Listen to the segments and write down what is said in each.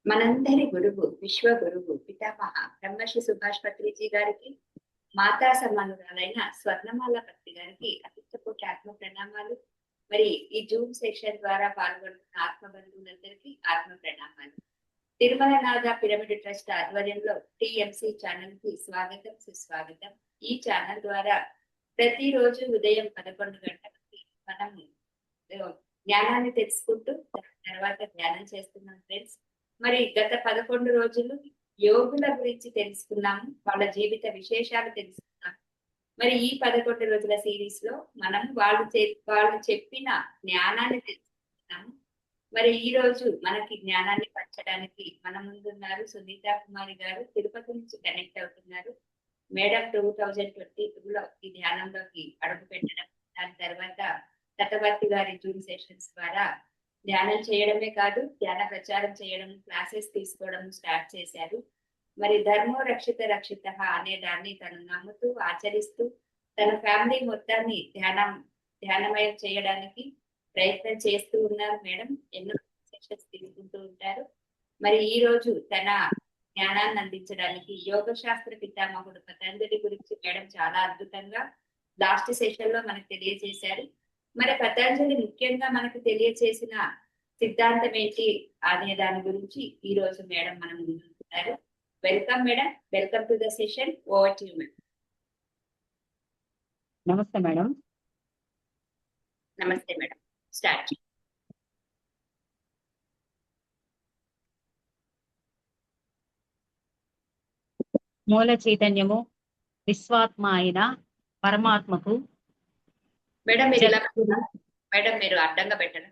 మనందరి గురువు విశ్వ గురువు పితామహ బ్రహ్మశ్రీ సుభాష్ పత్రిజీ గారికి, మాతా సమానురాలైన స్వర్ణమాల పత్రి గారికి అనంతకోటి ఆత్మ ప్రణామాలు. మరి ఈ జూమ్ సెషన్ ద్వారా పాల్గొంటున్న ఆత్మ బంధువులందరికీ ఆత్మ ప్రణామాలు. తిరుమలనాథ పిరమిడ్ ట్రస్ట్ ఆధ్వర్యంలో టిఎంసి ఛానల్ కి స్వాగతం, సుస్వాగతం. ఈ ఛానల్ ద్వారా ప్రతిరోజు ఉదయం 11 గంటలకి మనం జ్ఞానాన్ని తెలుసుకుంటూ తర్వాత ధ్యానం చేస్తున్నాం ఫ్రెండ్స్. మరి గత 11 రోజులు యోగుల గురించి తెలుసుకున్నాము, వాళ్ళ జీవిత విశేషాలు తెలుసుకున్నాము. మరి ఈ 11 రోజుల సిరీస్ లో మనం వాళ్ళు చెప్పిన జ్ఞానాన్ని తెలుసుకున్నాము. మరి ఈ రోజు మనకి జ్ఞానాన్ని పంచడానికి మన ముందున్నారు సునీతా కుమారి గారు, తిరుపతి నుంచి కనెక్ట్ అవుతున్నారు. మేడం 2022లో ఈ ధ్యానంలోకి అడుగు పెట్టడం, దాని తర్వాత తటవర్తి గారి జూమ్ సెషన్స్ ద్వారా ధ్యానం చేయడమే కాదు, ధ్యాన ప్రచారం చేయడం, క్లాసెస్ తీసుకోవడం స్టార్ట్ చేశారు. మరి ధర్మో రక్షిత రక్షిత అనే దాన్ని తను నమ్ముతూ ఆచరిస్తూ తన ఫ్యామిలీ మొత్తాన్ని ధ్యానమయం చేయడానికి ప్రయత్నం చేస్తూ ఉన్నారు మేడం. ఎన్నో సెషన్స్ తీసుకుంటూ ఉంటారు. మరి ఈ రోజు తన జ్ఞానాన్ని అందించడానికి యోగ శాస్త్ర పితామహుడు పతంజలి గురించి మేడం చాలా అద్భుతంగా లాస్ట్ సెషన్ లో మనకు తెలియజేశారు. మరి పతంజలి ముఖ్యంగా మనకు తెలియజేసిన సిద్ధాంతం ఏంటి అనే దాని గురించి ఈ రోజు మేడం మనం ముందుంటున్నారు. Welcome madam, welcome to the session. Over to you madam. నమస్తే మేడం. నమస్తే మేడం, స్టార్ట్. మూల చైతన్యము విశ్వాత్మ అయిన పరమాత్మకు మేడం మీరు ఎలా మేడం, మీరు అడ్డంగా పెట్టండి.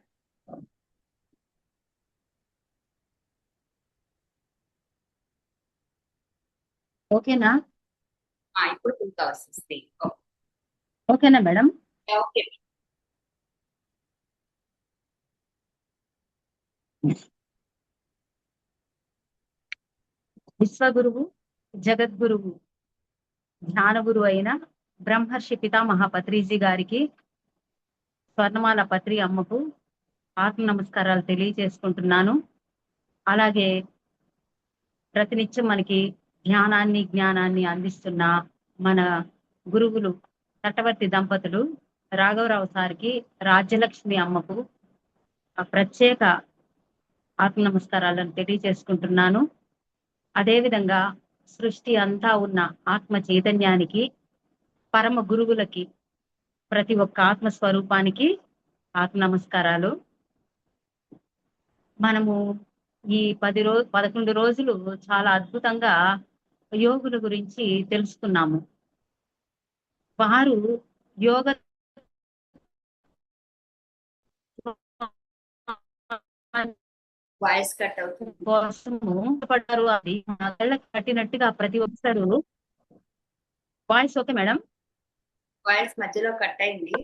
ఓకేనా? ఇప్పుడు ఇంకా వస్తుంది. ఓకేనా మేడం? ఓకే. విశ్వగురువు, జగద్గురువు, జ్ఞాన గురువు అయిన బ్రహ్మర్షి పితామహ పత్రిజీ గారికి, స్వర్ణమాల పత్రి అమ్మకు ఆత్మ నమస్కారాలు తెలియజేసుకుంటున్నాను. అలాగే ప్రతినిత్యం మనకి జ్ఞానాన్ని అందిస్తున్న మన గురువులు తటవర్తి దంపతులు రాఘవరావు సార్కి, రాజ్యలక్ష్మి అమ్మకు ప్రత్యేక ఆత్మ నమస్కారాలను తెలియజేసుకుంటున్నాను. అదేవిధంగా సృష్టి అంతా ఉన్న ఆత్మ చైతన్యానికి, పరమ గురువులకి, ప్రతి ఒక్క ఆత్మ స్వరూపానికి ఆత్మ నమస్కారాలు. మనము ఈ 11 రోజులు చాలా అద్భుతంగా యోగుల గురించి తెలుసుకున్నాము. వారు యోగ వాయిస్ కట్ అవుతుంది కోసము పడ్డారు. అది కళ్ళకి కట్టినట్టుగా ప్రతి ఒక్కరు. Voice okay madam? వాయిస్ మధ్యలో కట్ అయింది.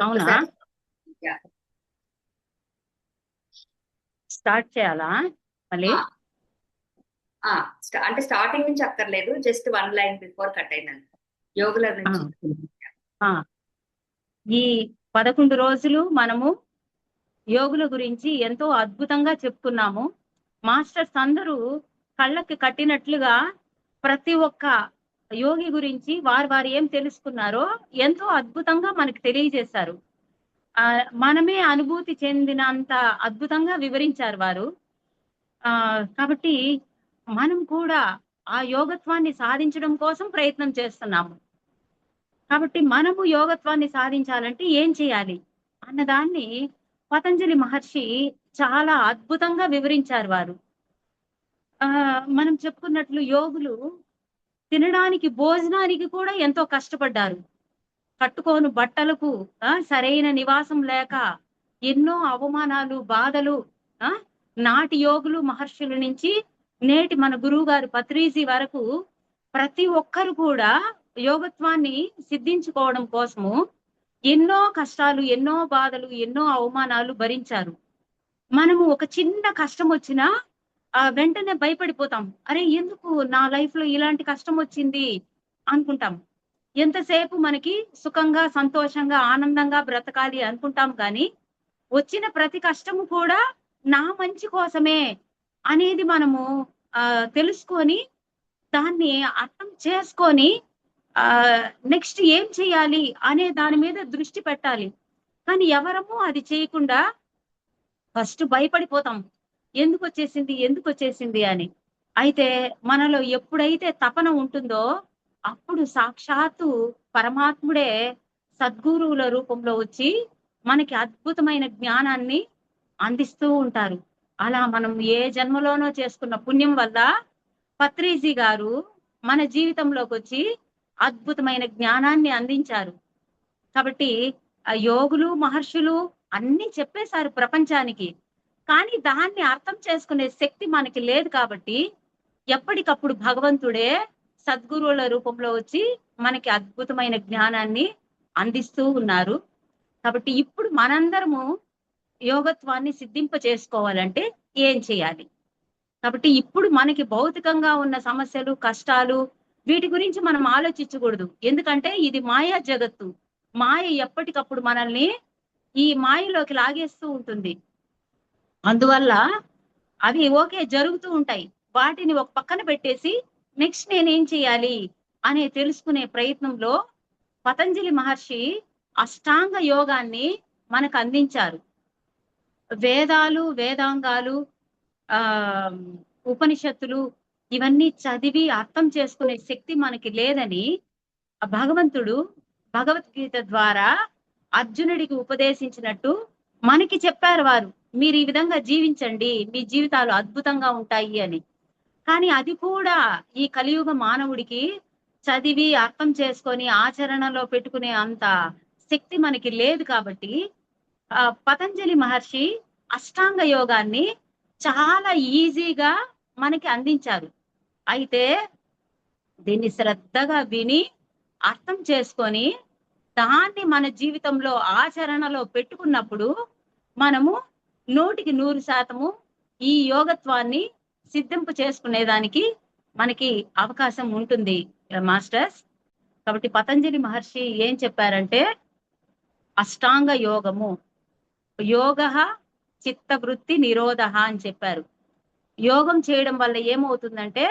అవునా? స్టార్ట్ చేయాలా మళ్ళీ? అంటే స్టార్టింగ్ నుంచి అక్కర్లేదు, జస్ట్ 1 లైన్ బిఫోర్ కట్ అయినాను యోగుల నుంచి. ఈ 11 రోజులు మనము యోగుల గురించి ఎంతో అద్భుతంగా చెప్పుకున్నాము. మాస్టర్స్ అందరూ కళ్ళకి కట్టినట్లుగా ప్రతి ఒక్క యోగి గురించి వారు ఏం తెలుసుకున్నారో ఎంతో అద్భుతంగా మనకి తెలియజేశారు. మనమే అనుభూతి చెందినంత అద్భుతంగా వివరించారు వారు. కాబట్టి మనం కూడా ఆ యోగత్వాన్ని సాధించడం కోసం ప్రయత్నం చేస్తున్నాము. కాబట్టి మనము యోగత్వాన్ని సాధించాలంటే ఏం చేయాలి అన్నదాన్ని పతంజలి మహర్షి చాలా అద్భుతంగా వివరించారు వారు. మనం చెప్పుకున్నట్లు యోగులు తినడానికి, భోజనానికి కూడా ఎంతో కష్టపడ్డారు. కట్టుకోను బట్టలకు సరైన నివాసం లేక ఎన్నో అవమానాలు, బాధలు. నాటి యోగులు మహర్షుల నుంచి నేటి మన గురువు గారు పత్రిజీ వరకు ప్రతి ఒక్కరు కూడా యోగత్వాన్ని సిద్ధించుకోవడం కోసము ఎన్నో కష్టాలు, ఎన్నో బాధలు, ఎన్నో అవమానాలు భరించారు. మనము ఒక చిన్న కష్టం వచ్చినా వెంటనే భయపడిపోతాం. అరే, ఎందుకు నా లైఫ్ లో ఇలాంటి కష్టం వచ్చింది అనుకుంటాం. ఎంతసేపు మనకి సుఖంగా, సంతోషంగా, ఆనందంగా బ్రతకాలి అనుకుంటాం. కానీ వచ్చిన ప్రతి కష్టము కూడా నా మంచి కోసమే అనేది మనము తెలుసుకొని దాన్ని అర్థం చేసుకొని నెక్స్ట్ ఏం చేయాలి అనే దాని మీద దృష్టి పెట్టాలి. కానీ ఎవరము అది చేయకుండా ఫస్ట్ భయపడిపోతాం. ఎందుకు వచ్చేసింది అని. అయితే మనలో ఎప్పుడైతే తపన ఉంటుందో అప్పుడు సాక్షాత్తు పరమాత్ముడే సద్గురువుల రూపంలో వచ్చి మనకి అద్భుతమైన జ్ఞానాన్ని అందిస్తూ ఉంటారు. అలా మనం ఏ జన్మలోనో చేసుకున్న పుణ్యం వల్ల పత్రిజీ గారు మన జీవితంలోకి వచ్చి అద్భుతమైన జ్ఞానాన్ని అందించారు. కాబట్టి ఆ యోగులు మహర్షులు అన్ని చెప్పేశారు ప్రపంచానికి. కానీ దాన్ని అర్థం చేసుకునే శక్తి మనకి లేదు కాబట్టి ఎప్పటికప్పుడు భగవంతుడే సద్గురువుల రూపంలో వచ్చి మనకి అద్భుతమైన జ్ఞానాన్ని అందిస్తూ ఉన్నారు. కాబట్టి ఇప్పుడు మనందరము యోగత్వాన్ని సిద్ధింప చేసుకోవాలంటే ఏం చేయాలి? కాబట్టి ఇప్పుడు మనకి భౌతికంగా ఉన్న సమస్యలు, కష్టాలు వీటి గురించి మనం ఆలోచించకూడదు. ఎందుకంటే ఇది మాయా జగత్తు. మాయ ఎప్పటికప్పుడు మనల్ని ఈ మాయలోకి లాగేస్తూ ఉంటుంది. అందువల్ల అవి ఓకే జరుగుతూ ఉంటాయి. వాటిని ఒక పక్కన పెట్టేసి నెక్స్ట్ నేనేం చేయాలి అనే తెలుసుకునే ప్రయత్నంలో పతంజలి మహర్షి అష్టాంగ యోగాన్ని మనకు అందించారు. వేదాలు, వేదాంగాలు, ఆ ఉపనిషత్తులు ఇవన్నీ చదివి అర్థం చేసుకునే శక్తి మనకి లేదని భగవంతుడు భగవద్గీత ద్వారా అర్జునుడికి ఉపదేశించినట్టు మనకి చెప్పారు వారు. మీరు ఈ విధంగా జీవించండి, మీ జీవితాలు అద్భుతంగా ఉంటాయి అని. కానీ అది కూడా ఈ కలియుగ మానవుడికి చదివి అర్థం చేసుకొని ఆచరణలో పెట్టుకునే అంత శక్తి మనకి లేదు. కాబట్టి పతంజలి మహర్షి అష్టాంగ యోగాన్ని చాలా ఈజీగా మనకి అందించారు. అయితే దీన్ని శ్రద్ధగా విని అర్థం చేసుకొని దాన్ని మన జీవితంలో ఆచరణలో పెట్టుకున్నప్పుడు మనము 100% ఈ యోగత్వాన్ని సిద్ధింపు చేసుకునేదానికి మనకి అవకాశం ఉంటుంది మాస్టర్స్. కాబట్టి పతంజలి మహర్షి ఏం చెప్పారంటే అష్టాంగ యోగము, యోగ చిత్తవృత్తి నిరోధ అని చెప్పారు. యోగం చేయడం వల్ల ఏమవుతుందంటే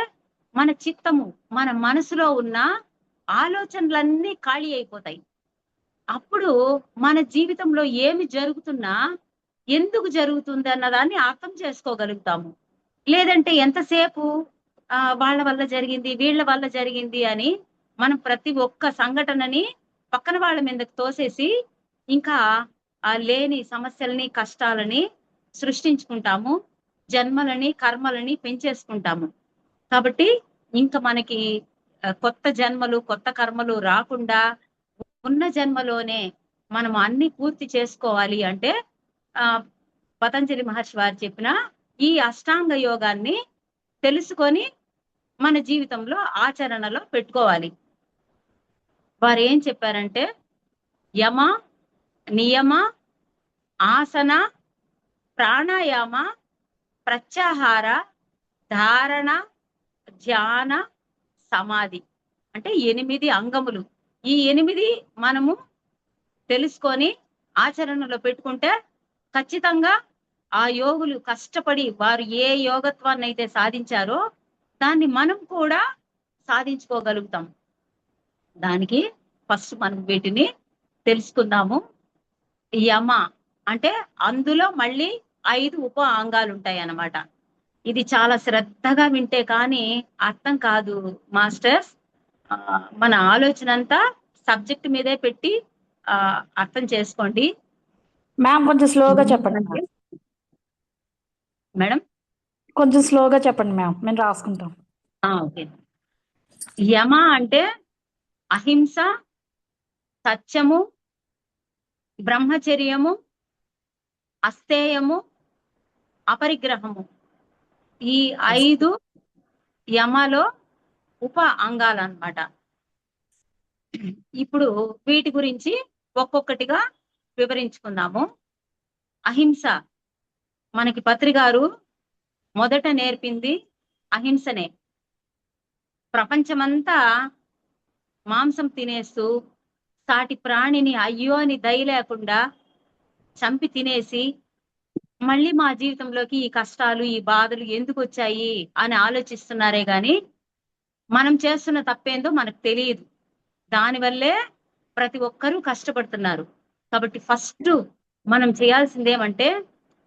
మన చిత్తము, మన మనసులో ఉన్న ఆలోచనలన్నీ ఖాళీ అయిపోతాయి. అప్పుడు మన జీవితంలో ఏమి జరుగుతున్నా ఎందుకు జరుగుతుంది అన్నదాన్ని అర్థం చేసుకోగలుగుతాము. లేదంటే ఎంతసేపు వాళ్ళ వల్ల జరిగింది, వీళ్ళ వల్ల జరిగింది అని మనం ప్రతి ఒక్క సంఘటనని పక్కన వాళ్ళ మీదకి తోసేసి ఇంకా లేని సమస్యలని, కష్టాలని సృష్టించుకుంటాము, జన్మలని, కర్మలని పెంచేసుకుంటాము. కాబట్టి ఇంకా మనకి కొత్త జన్మలు, కొత్త కర్మలు రాకుండా ఉన్న జన్మలోనే మనం అన్ని పూర్తి చేసుకోవాలి అంటే పతంజలి మహర్షి వారు చెప్పిన ఈ అష్టాంగ యోగాన్ని తెలుసుకొని మన జీవితంలో ఆచరణలో పెట్టుకోవాలి. వారు ఏం చెప్పారంటే యమ, నియమ, ఆసన, ప్రాణాయామ, ప్రత్యాహార, ధారణ, ధ్యాన, సమాధి అంటే 8 అంగములు. ఈ 8 మనము తెలుసుకొని ఆచరణలో పెట్టుకుంటే ఖచ్చితంగా ఆ యోగులు కష్టపడి వారు ఏ యోగత్వాన్ని అయితే సాధించారో దాన్ని మనం కూడా సాధించుకోగలుగుతాం. దానికి ఫస్ట్ మనం వీటిని తెలుసుకుందాము. యమ అంటే అందులో మళ్ళీ 5 ఉప అంగాలు ఉంటాయి అన్నమాట. ఇది చాలా శ్రద్ధగా వింటే కానీ అర్థం కాదు మాస్టర్స్. మన ఆలోచన అంతా సబ్జెక్ట్ మీదే పెట్టి అర్థం చేసుకోండి. మ్యామ్ కొంచెం స్లోగా చెప్పండి మేడం. కొంచెం స్లోగా చెప్పండి మ్యామ్, మేము రాసుకుంటాం. ఓకే. యమ అంటే అహింస, సత్యము, బ్రహ్మచర్యము, అస్తేయము, అపరిగ్రహము. ఈ 5 యమలో ఉప అంగాలు అన్నమాట. ఇప్పుడు వీటి గురించి ఒక్కొక్కటిగా వివరించుకుందాము. అహింస మనకి పత్రి గారు మొదట నేర్పింది అహింసనే. ప్రపంచమంతా మాంసం తినేస్తూ సాటి ప్రాణిని అయ్యో అని దయ లేకుండా చంపి తినేసి మళ్ళీ మా జీవితంలోకి ఈ కష్టాలు ఈ బాధలు ఎందుకు వచ్చాయి అని ఆలోచిస్తున్నారే గాని మనం చేస్తున్న తప్పేందో మనకు తెలియదు. దానివల్లే ప్రతి ఒక్కరూ కష్టపడుతున్నారు. కాబట్టి ఫస్ట్ మనం చేయాల్సింది ఏమంటే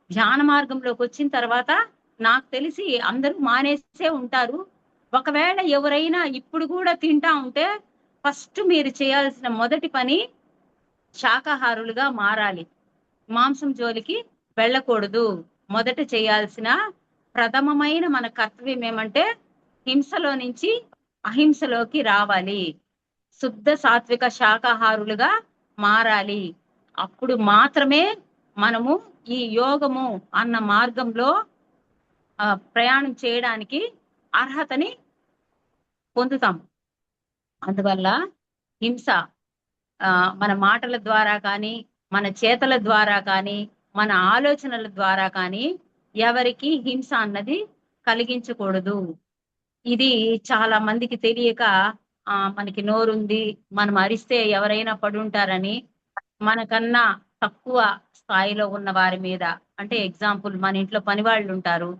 ధ్యాన మార్గంలోకి వచ్చిన తర్వాత నాకు తెలిసి అందరూ మానేసే ఉంటారు. ఒకవేళ ఎవరైనా ఇప్పుడు కూడా తింటా ఉంటే ఫస్ట్ మీరు చేయాల్సిన మొదటి పని శాకాహారులుగా మారాలి. మాంసం జోలికి వెళ్ళకూడదు. మొదట చేయాల్సిన ప్రథమమైన మన కర్తవ్యం ఏమంటే హింసలో నుంచి అహింసలోకి రావాలి. శుద్ధ సాత్విక శాకాహారులుగా మారాలి. అప్పుడు మాత్రమే మనము ఈ యోగము అన్న మార్గంలో ప్రయాణం చేయడానికి అర్హతని పొందుతాం. అందువల్ల హింస మన మాటల ద్వారా కానీ మన చేతల ద్వారా కానీ మన ఆలోచనల ద్వారా కానీ ఎవరికి హింస అన్నది కలిగించకూడదు. ఇది చాలా మందికి తెలియక మనకి నోరుంది, మనం అరిస్తే ఎవరైనా పడుంటారని మనకన్నా తక్కువ స్థాయిలో ఉన్న వారి మీద, అంటే ఎగ్జాంపుల్ మన ఇంట్లో పని వాళ్ళు ఉంటారు,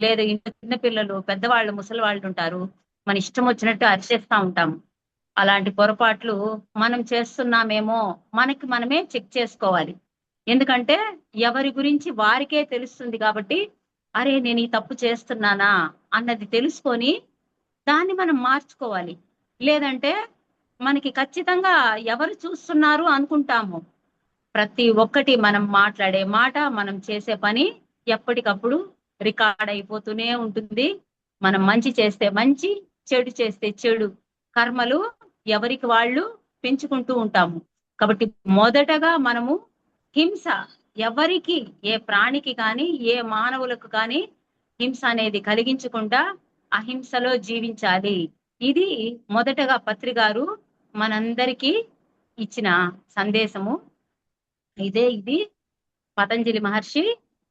లేదా ఇంట్లో చిన్న పిల్లలు, పెద్దవాళ్ళు, ముసలి వాళ్ళు ఉంటారు, మన ఇష్టం వచ్చినట్టు అరిచేస్తా ఉంటాము. అలాంటి పొరపాట్లు మనం చేస్తున్నామేమో మనకి మనమే చెక్ చేసుకోవాలి. ఎందుకంటే ఎవరి గురించి వారికే తెలుస్తుంది కాబట్టి అరే నేను ఈ తప్పు చేస్తున్నానా అన్నది తెలుసుకొని దాన్ని మనం మార్చుకోవాలి. లేదంటే మనకి ఖచ్చితంగా ఎవరు చూస్తున్నారు అనుకుంటాము. ప్రతి ఒక్కటి మనం మాట్లాడే మాట, మనం చేసే పని ఎప్పటికప్పుడు రికార్డ్ అయిపోతూనే ఉంటుంది. మనం మంచి చేస్తే మంచి, చెడు చేస్తే చెడు కర్మలు ఎవరికి వాళ్ళు పెంచుకుంటూ ఉంటాము. కాబట్టి మొదటగా మనము హింస ఎవరికి, ఏ ప్రాణికి కానీ ఏ మానవులకు కానీ హింస అనేది కలిగించకుండా అహింసలో జీవించాలి. ఇది మొదటగా పత్రి గారు మనందరికీ ఇచ్చిన సందేశము. ఇది పతంజలి మహర్షి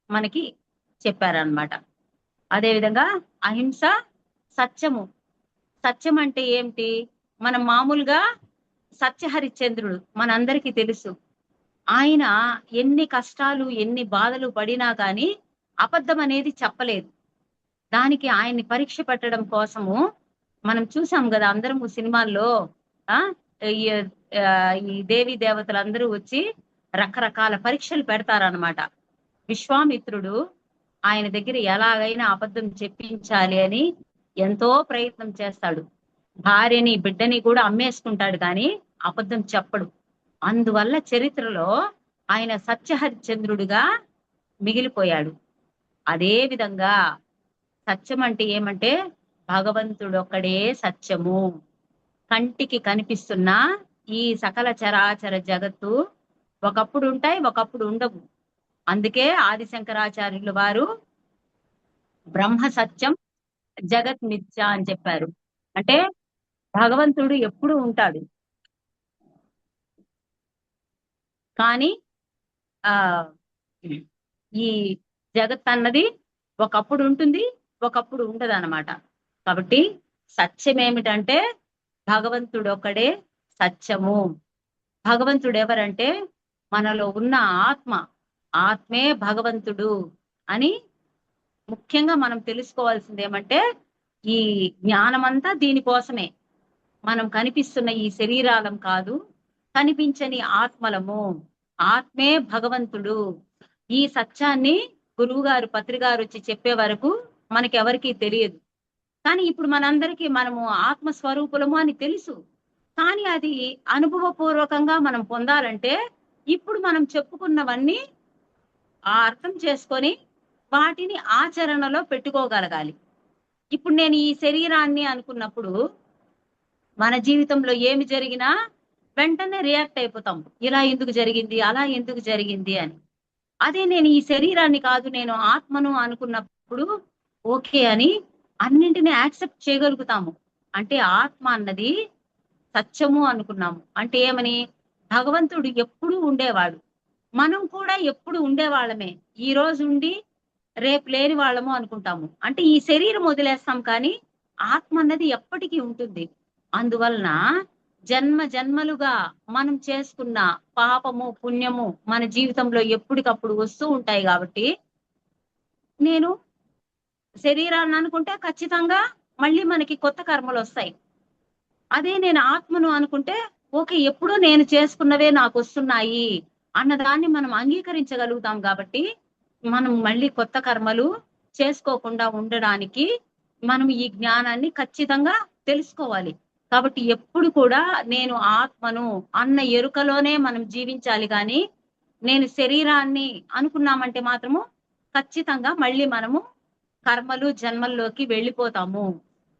మనకి చెప్పారనమాట. అదేవిధంగా అహింస సత్యము. సత్యం అంటే ఏమిటి? మనం మామూలుగా సత్యహరిశ్చంద్రుడు మనందరికీ తెలుసు. ఆయన ఎన్ని కష్టాలు ఎన్ని బాధలు పడినా కానీ అబద్ధం అనేది చెప్పలేదు. దానికి ఆయన్ని పరీక్ష పెట్టడం కోసము మనం చూసాం కదా అందరము సినిమాల్లో. ఈ దేవీ దేవతలందరూ వచ్చి రకరకాల పరీక్షలు పెడతారనమాట. విశ్వామిత్రుడు ఆయన దగ్గర ఎలాగైనా అబద్ధం చెప్పించాలి అని ఎంతో ప్రయత్నం చేస్తాడు. భార్యని బిడ్డని కూడా అమ్మేసుకుంటాడు కానీ అబద్ధం చెప్పడు. అందువల్ల చరిత్రలో ఆయన సత్యహరిశ్చంద్రుడిగా మిగిలిపోయాడు. అదే విధంగా సత్యం అంటే ఏమంటే భగవంతుడు ఒక్కడే సత్యము. కంటికి కనిపిస్తున్న ఈ సకల చరాచర జగత్తు ఒకప్పుడు ఉంటాయి, ఒకప్పుడు ఉండవు. అందుకే ఆదిశంకరాచార్యులు వారు బ్రహ్మ సత్యం జగత్ మిథ్య అని చెప్పారు. అంటే భగవంతుడు ఎప్పుడు ఉంటాడు, కానీ ఈ జగత్ అన్నది ఒకప్పుడు ఉంటుంది, ఒకప్పుడు ఉండదు అన్నమాట. కాబట్టి సత్యం ఏమిటంటే భగవంతుడు ఒక్కడే సత్యము. భగవంతుడు ఎవరంటే మనలో ఉన్న ఆత్మ, ఆత్మే భగవంతుడు అని ముఖ్యంగా మనం తెలుసుకోవాల్సింది ఏమంటే ఈ జ్ఞానమంతా దీనికోసమే. మనం కనిపిస్తున్న ఈ శరీరాలం కాదు, కనిపించని ఆత్మలము. ఆత్మే భగవంతుడు. ఈ సత్యాన్ని గురువు గారు పత్రి గారు వచ్చి చెప్పే వరకు మనకెవరికీ తెలియదు. కానీ ఇప్పుడు మనందరికీ మనము ఆత్మస్వరూపులము అని తెలుసు. కానీ అది అనుభవపూర్వకంగా మనం పొందాలంటే ఇప్పుడు మనం చెప్పుకున్నవన్నీ అర్థం చేసుకొని వాటిని ఆచరణలో పెట్టుకోగలగాలి. ఇప్పుడు నేను ఈ శరీరాన్ని అనుకున్నప్పుడు మన జీవితంలో ఏమి జరిగినా వెంటనే రియాక్ట్ అయిపోతాం. ఇలా ఎందుకు జరిగింది, అలా ఎందుకు జరిగింది అని. అదే నేను ఈ శరీరాన్ని కాదు, నేను ఆత్మను అనుకున్నప్పుడు ఓకే అని అన్నింటినీ యాక్సెప్ట్ చేయగలుగుతాము. అంటే ఆత్మ అన్నది సత్యము అనుకున్నాము. అంటే ఏమని? భగవంతుడు ఎప్పుడు ఉండేవాడు, మనం కూడా ఎప్పుడు ఉండేవాళ్ళమే. ఈ రోజు ఉండి రేపు లేని వాళ్ళము అనుకుంటాము. అంటే ఈ శరీరం వదిలేస్తాం కానీ ఆత్మ అన్నది ఎప్పటికీ ఉంటుంది. అందువలన జన్మ జన్మలుగా మనం చేసుకున్న పాపము పుణ్యము మన జీవితంలో ఎప్పటికప్పుడు వస్తూ ఉంటాయి కాబట్టి నేను శరీరాన్ని అనుకుంటే ఖచ్చితంగా మళ్ళీ మనకి కొత్త కర్మలు వస్తాయి. అదే నేను ఆత్మను అనుకుంటే ఓకే, ఎప్పుడూ నేను చేసుకున్నవే నాకు వస్తున్నాయి అన్నదాన్ని మనం అంగీకరించగలుగుతాం కాబట్టి మనం మళ్ళీ కొత్త కర్మలు చేసుకోకుండా ఉండడానికి మనం ఈ జ్ఞానాన్ని ఖచ్చితంగా తెలుసుకోవాలి. కాబట్టి ఎప్పుడు కూడా నేను ఆత్మను అన్న ఎరుకలోనే మనం జీవించాలి. కానీ నేను శరీరాన్ని అనుకున్నామంటే మాత్రము ఖచ్చితంగా మళ్ళీ మనము కర్మలు జన్మల్లోకి వెళ్ళిపోతాము.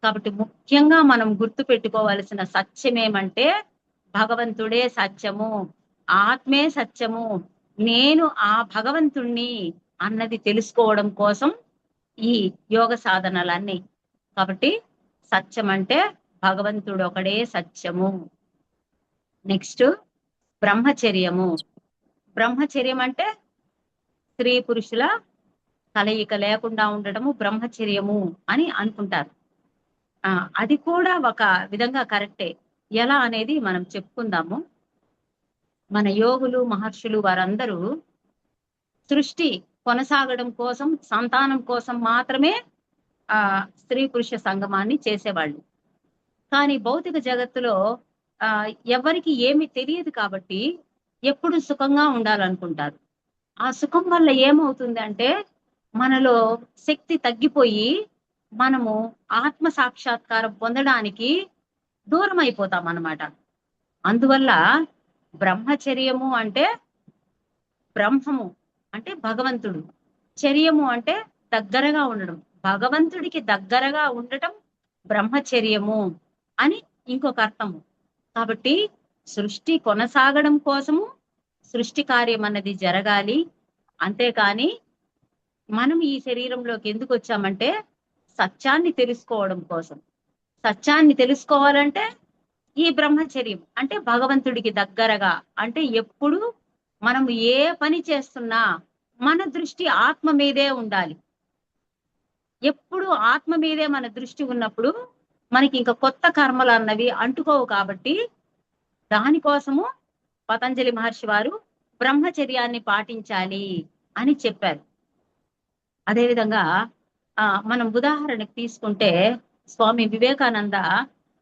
కాబట్టి ముఖ్యంగా మనం గుర్తు పెట్టుకోవాల్సిన సత్యం ఏమంటే భగవంతుడే సత్యము, ఆత్మే సత్యము, నేను ఆ భగవంతుణ్ణి అన్నది తెలుసుకోవడం కోసం ఈ యోగ సాధనలన్నీ. కాబట్టి సత్యం అంటే భగవంతుడు ఒకడే సత్యము. నెక్స్ట్ బ్రహ్మచర్యము. బ్రహ్మచర్యం అంటే స్త్రీ పురుషుల కలయిక లేకుండా ఉండటము బ్రహ్మచర్యము అని అనుకుంటారు. అది కూడా ఒక విధంగా కరెక్టే. ఎలా అనేది మనం చెప్పుకుందాము. మన యోగులు మహర్షులు వారందరూ సృష్టి కొనసాగడం కోసం, సంతానం కోసం మాత్రమే స్త్రీ పురుష సంగమాన్ని చేసేవాళ్ళు. కానీ భౌతిక జగత్తులో ఎవరికి ఏమి తెలియదు కాబట్టి ఎప్పుడు సుఖంగా ఉండాలనుకుంటారు. ఆ సుఖం వల్ల ఏమవుతుంది అంటే మనలో శక్తి తగ్గిపోయి మనము ఆత్మ సాక్షాత్కారం పొందడానికి దూరం అయిపోతాం అన్నమాట. అందువల్ల బ్రహ్మచర్యము అంటే బ్రహ్మము అంటే భగవంతుడు, చర్యము అంటే దగ్గరగా ఉండడం, భగవంతుడికి దగ్గరగా ఉండటం బ్రహ్మచర్యము అని ఇంకొక అర్థము. కాబట్టి సృష్టి కొనసాగడం కోసము సృష్టి కార్యం అన్నది జరగాలి. అంతేకాని మనం ఈ శరీరంలోకి ఎందుకు వచ్చామంటే సత్యాన్ని తెలుసుకోవడం కోసం. సత్యాన్ని తెలుసుకోవాలంటే ఈ బ్రహ్మచర్యం అంటే భగవంతుడికి దగ్గరగా, అంటే ఎప్పుడు మనం ఏ పని చేస్తున్నా మన దృష్టి ఆత్మ మీదే ఉండాలి. ఎప్పుడు ఆత్మ మీదే మన దృష్టి ఉన్నప్పుడు మనకి ఇంకా కొత్త కర్మలు అన్నవి అంటుకోవు. కాబట్టి దానికోసము పతంజలి మహర్షి వారు బ్రహ్మచర్యాన్ని పాటించాలి అని చెప్పారు. అదేవిధంగా మనం ఉదాహరణకు తీసుకుంటే స్వామి వివేకానంద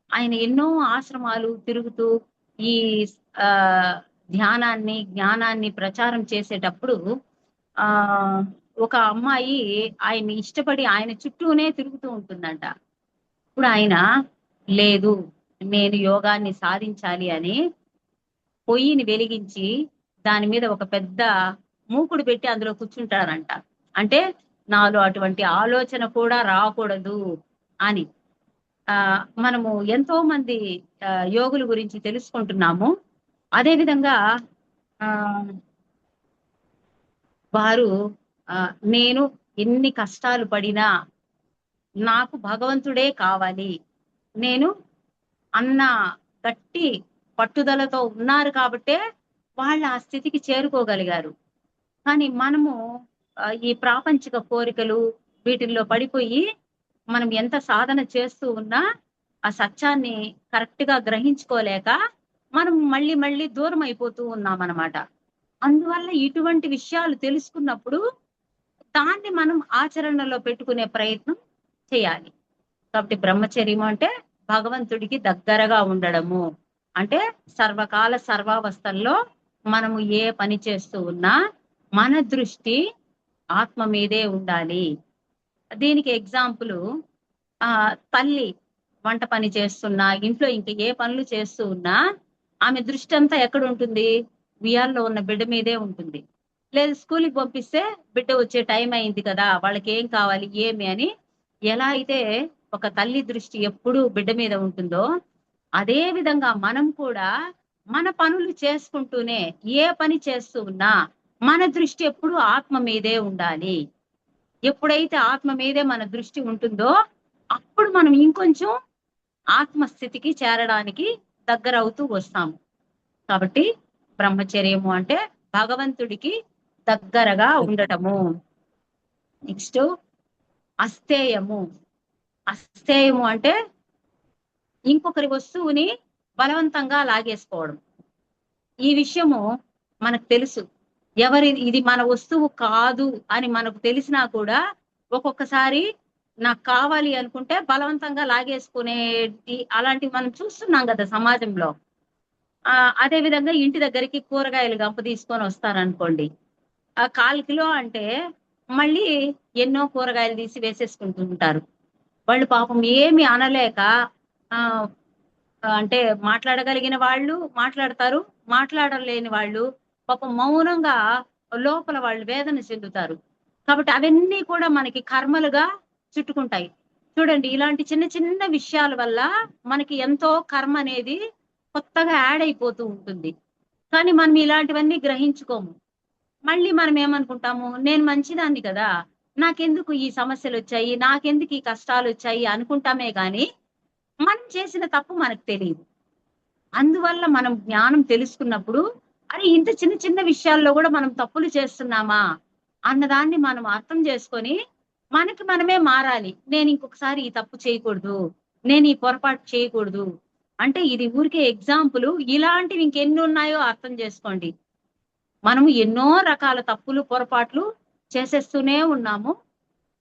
ఆయన ఎన్నో ఆశ్రమాలు తిరుగుతూ ఈ ధ్యానాన్ని జ్ఞానాన్ని ప్రచారం చేసేటప్పుడు ఒక అమ్మాయి ఆయన్ని ఇష్టపడి ఆయన చుట్టూనే తిరుగుతూ ఉంటుందంట. ఇప్పుడు ఆయన లేదు, నేను యోగాన్ని సాధించాలి అని పొయ్యిని వెలిగించి దాని మీద ఒక పెద్ద మూకుడు పెట్టి అందులో కూర్చుంటారంట. అంటే నాలో అటువంటి ఆలోచన కూడా రాకూడదు అని. మనము ఎంతో మంది యోగుల గురించి తెలుసుకుంటున్నాము. అదేవిధంగా వారు నేను ఎన్ని కష్టాలు పడినా నాకు భగవంతుడే కావాలి, నేను అన్న గట్టి పట్టుదలతో ఉన్నారు కాబట్టే వాళ్ళు ఆ స్థితికి చేరుకోగలిగారు. కానీ మనము ఈ ప్రాపంచిక కోరికలు వీటిల్లో పడిపోయి మనం ఎంత సాధన చేస్తూ ఉన్నా ఆ సత్యాన్ని కరెక్ట్ గా గ్రహించుకోలేక మనం మళ్ళీ మళ్ళీ దూరం అయిపోతూ ఉన్నాం అన్నమాట. అందువల్ల ఇటువంటి విషయాలు తెలుసుకున్నప్పుడు దాన్ని మనం ఆచరణలో పెట్టుకునే ప్రయత్నం చేయాలి. కాబట్టి బ్రహ్మచర్యం అంటే భగవంతుడికి దగ్గరగా ఉండడము. అంటే సర్వకాల సర్వావస్థల్లో మనము ఏ పని చేస్తూ ఉన్నా మన దృష్టి ఆత్మ మీదే ఉండాలి. దీనికి ఎగ్జాంపుల్ తల్లి వంట పని చేస్తున్నా, ఇంట్లో ఇంక ఏ పనులు చేస్తూ ఉన్నా ఆమె దృష్టి అంతా ఎక్కడ ఉంటుంది? ఉయ్యాల్లో ఉన్న బిడ్డ మీదే ఉంటుంది. లేదు స్కూల్కి పంపిస్తే బిడ్డ వచ్చే టైం అయింది కదా, వాళ్ళకి ఏం కావాలి ఏమి అని ఎలా అయితే ఒక తల్లి దృష్టి ఎప్పుడూ బిడ్డ మీద ఉంటుందో అదే విధంగా మనం కూడా మన పనులు చేసుకుంటూనే ఏ పని చేస్తూ ఉన్నా మన దృష్టి ఎప్పుడు ఆత్మ మీదే ఉండాలి. ఎప్పుడైతే ఆత్మ మీదే మన దృష్టి ఉంటుందో అప్పుడు మనం ఇంకొంచెం ఆత్మస్థితికి చేరడానికి దగ్గర అవుతూ వస్తాము. కాబట్టి బ్రహ్మచర్యము అంటే భగవంతుడికి దగ్గరగా ఉండటము. నెక్స్ట్ అస్థేయము. అస్థేయము అంటే ఇంకొకరి వస్తువుని బలవంతంగా లాగేసుకోవడం. ఈ విషయము మనకు తెలుసు. ఇది మన వస్తువు కాదు అని మనకు తెలిసినా కూడా ఒక్కొక్కసారి నాకు కావాలి అనుకుంటే బలవంతంగా లాగేసుకునేది అలాంటివి మనం చూస్తున్నాం కదా సమాజంలో. అదే విధంగా ఇంటి దగ్గరికి కూరగాయలు గంప తీసుకొని వస్తారనుకోండి. ఆ 1/4 కిలో అంటే మళ్ళీ ఎన్నో కూరగాయలు తీసి వేసేసుకుంటూ ఉంటారు. వాళ్ళు పాపం ఏమి అనలేక అంటే మాట్లాడగలిగిన వాళ్ళు మాట్లాడతారు, మాట్లాడలేని వాళ్ళు పాపం మౌనంగా లోపల వాళ్ళు వేదన చెందుతారు. కాబట్టి అవన్నీ కూడా మనకి కర్మలుగా చుట్టుకుంటాయి. చూడండి, ఇలాంటి చిన్న చిన్న విషయాల వల్ల మనకి ఎంతో కర్మ అనేది కొత్తగా యాడ్ అయిపోతూ ఉంటుంది. కానీ మనం ఇలాంటివన్నీ గ్రహించుకోము. మళ్ళీ మనం ఏమనుకుంటాము, నేను మంచిదాన్ని కదా, నాకెందుకు ఈ సమస్యలు వచ్చాయి, నాకెందుకు ఈ కష్టాలు వచ్చాయి అనుకుంటామే గాని మనం చేసిన తప్పు మనకు తెలియదు. అందువల్ల మనం జ్ఞానం తెలుసుకున్నప్పుడు అరే ఇంత చిన్న చిన్న విషయాల్లో కూడా మనం తప్పులు చేస్తున్నామా అన్నదాన్ని మనం అర్థం చేసుకొని మనకి మనమే మారాలి. నేను ఇంకొకసారి ఈ తప్పు చేయకూడదు, నేను ఈ పొరపాటు చేయకూడదు. అంటే ఇది ఊరికే ఎగ్జాంపుల్. ఇలాంటివి ఇంకెన్ని ఉన్నాయో అర్థం చేసుకోండి. మనము ఎన్నో రకాల తప్పులు పొరపాట్లు చేసేస్తూనే ఉన్నాము.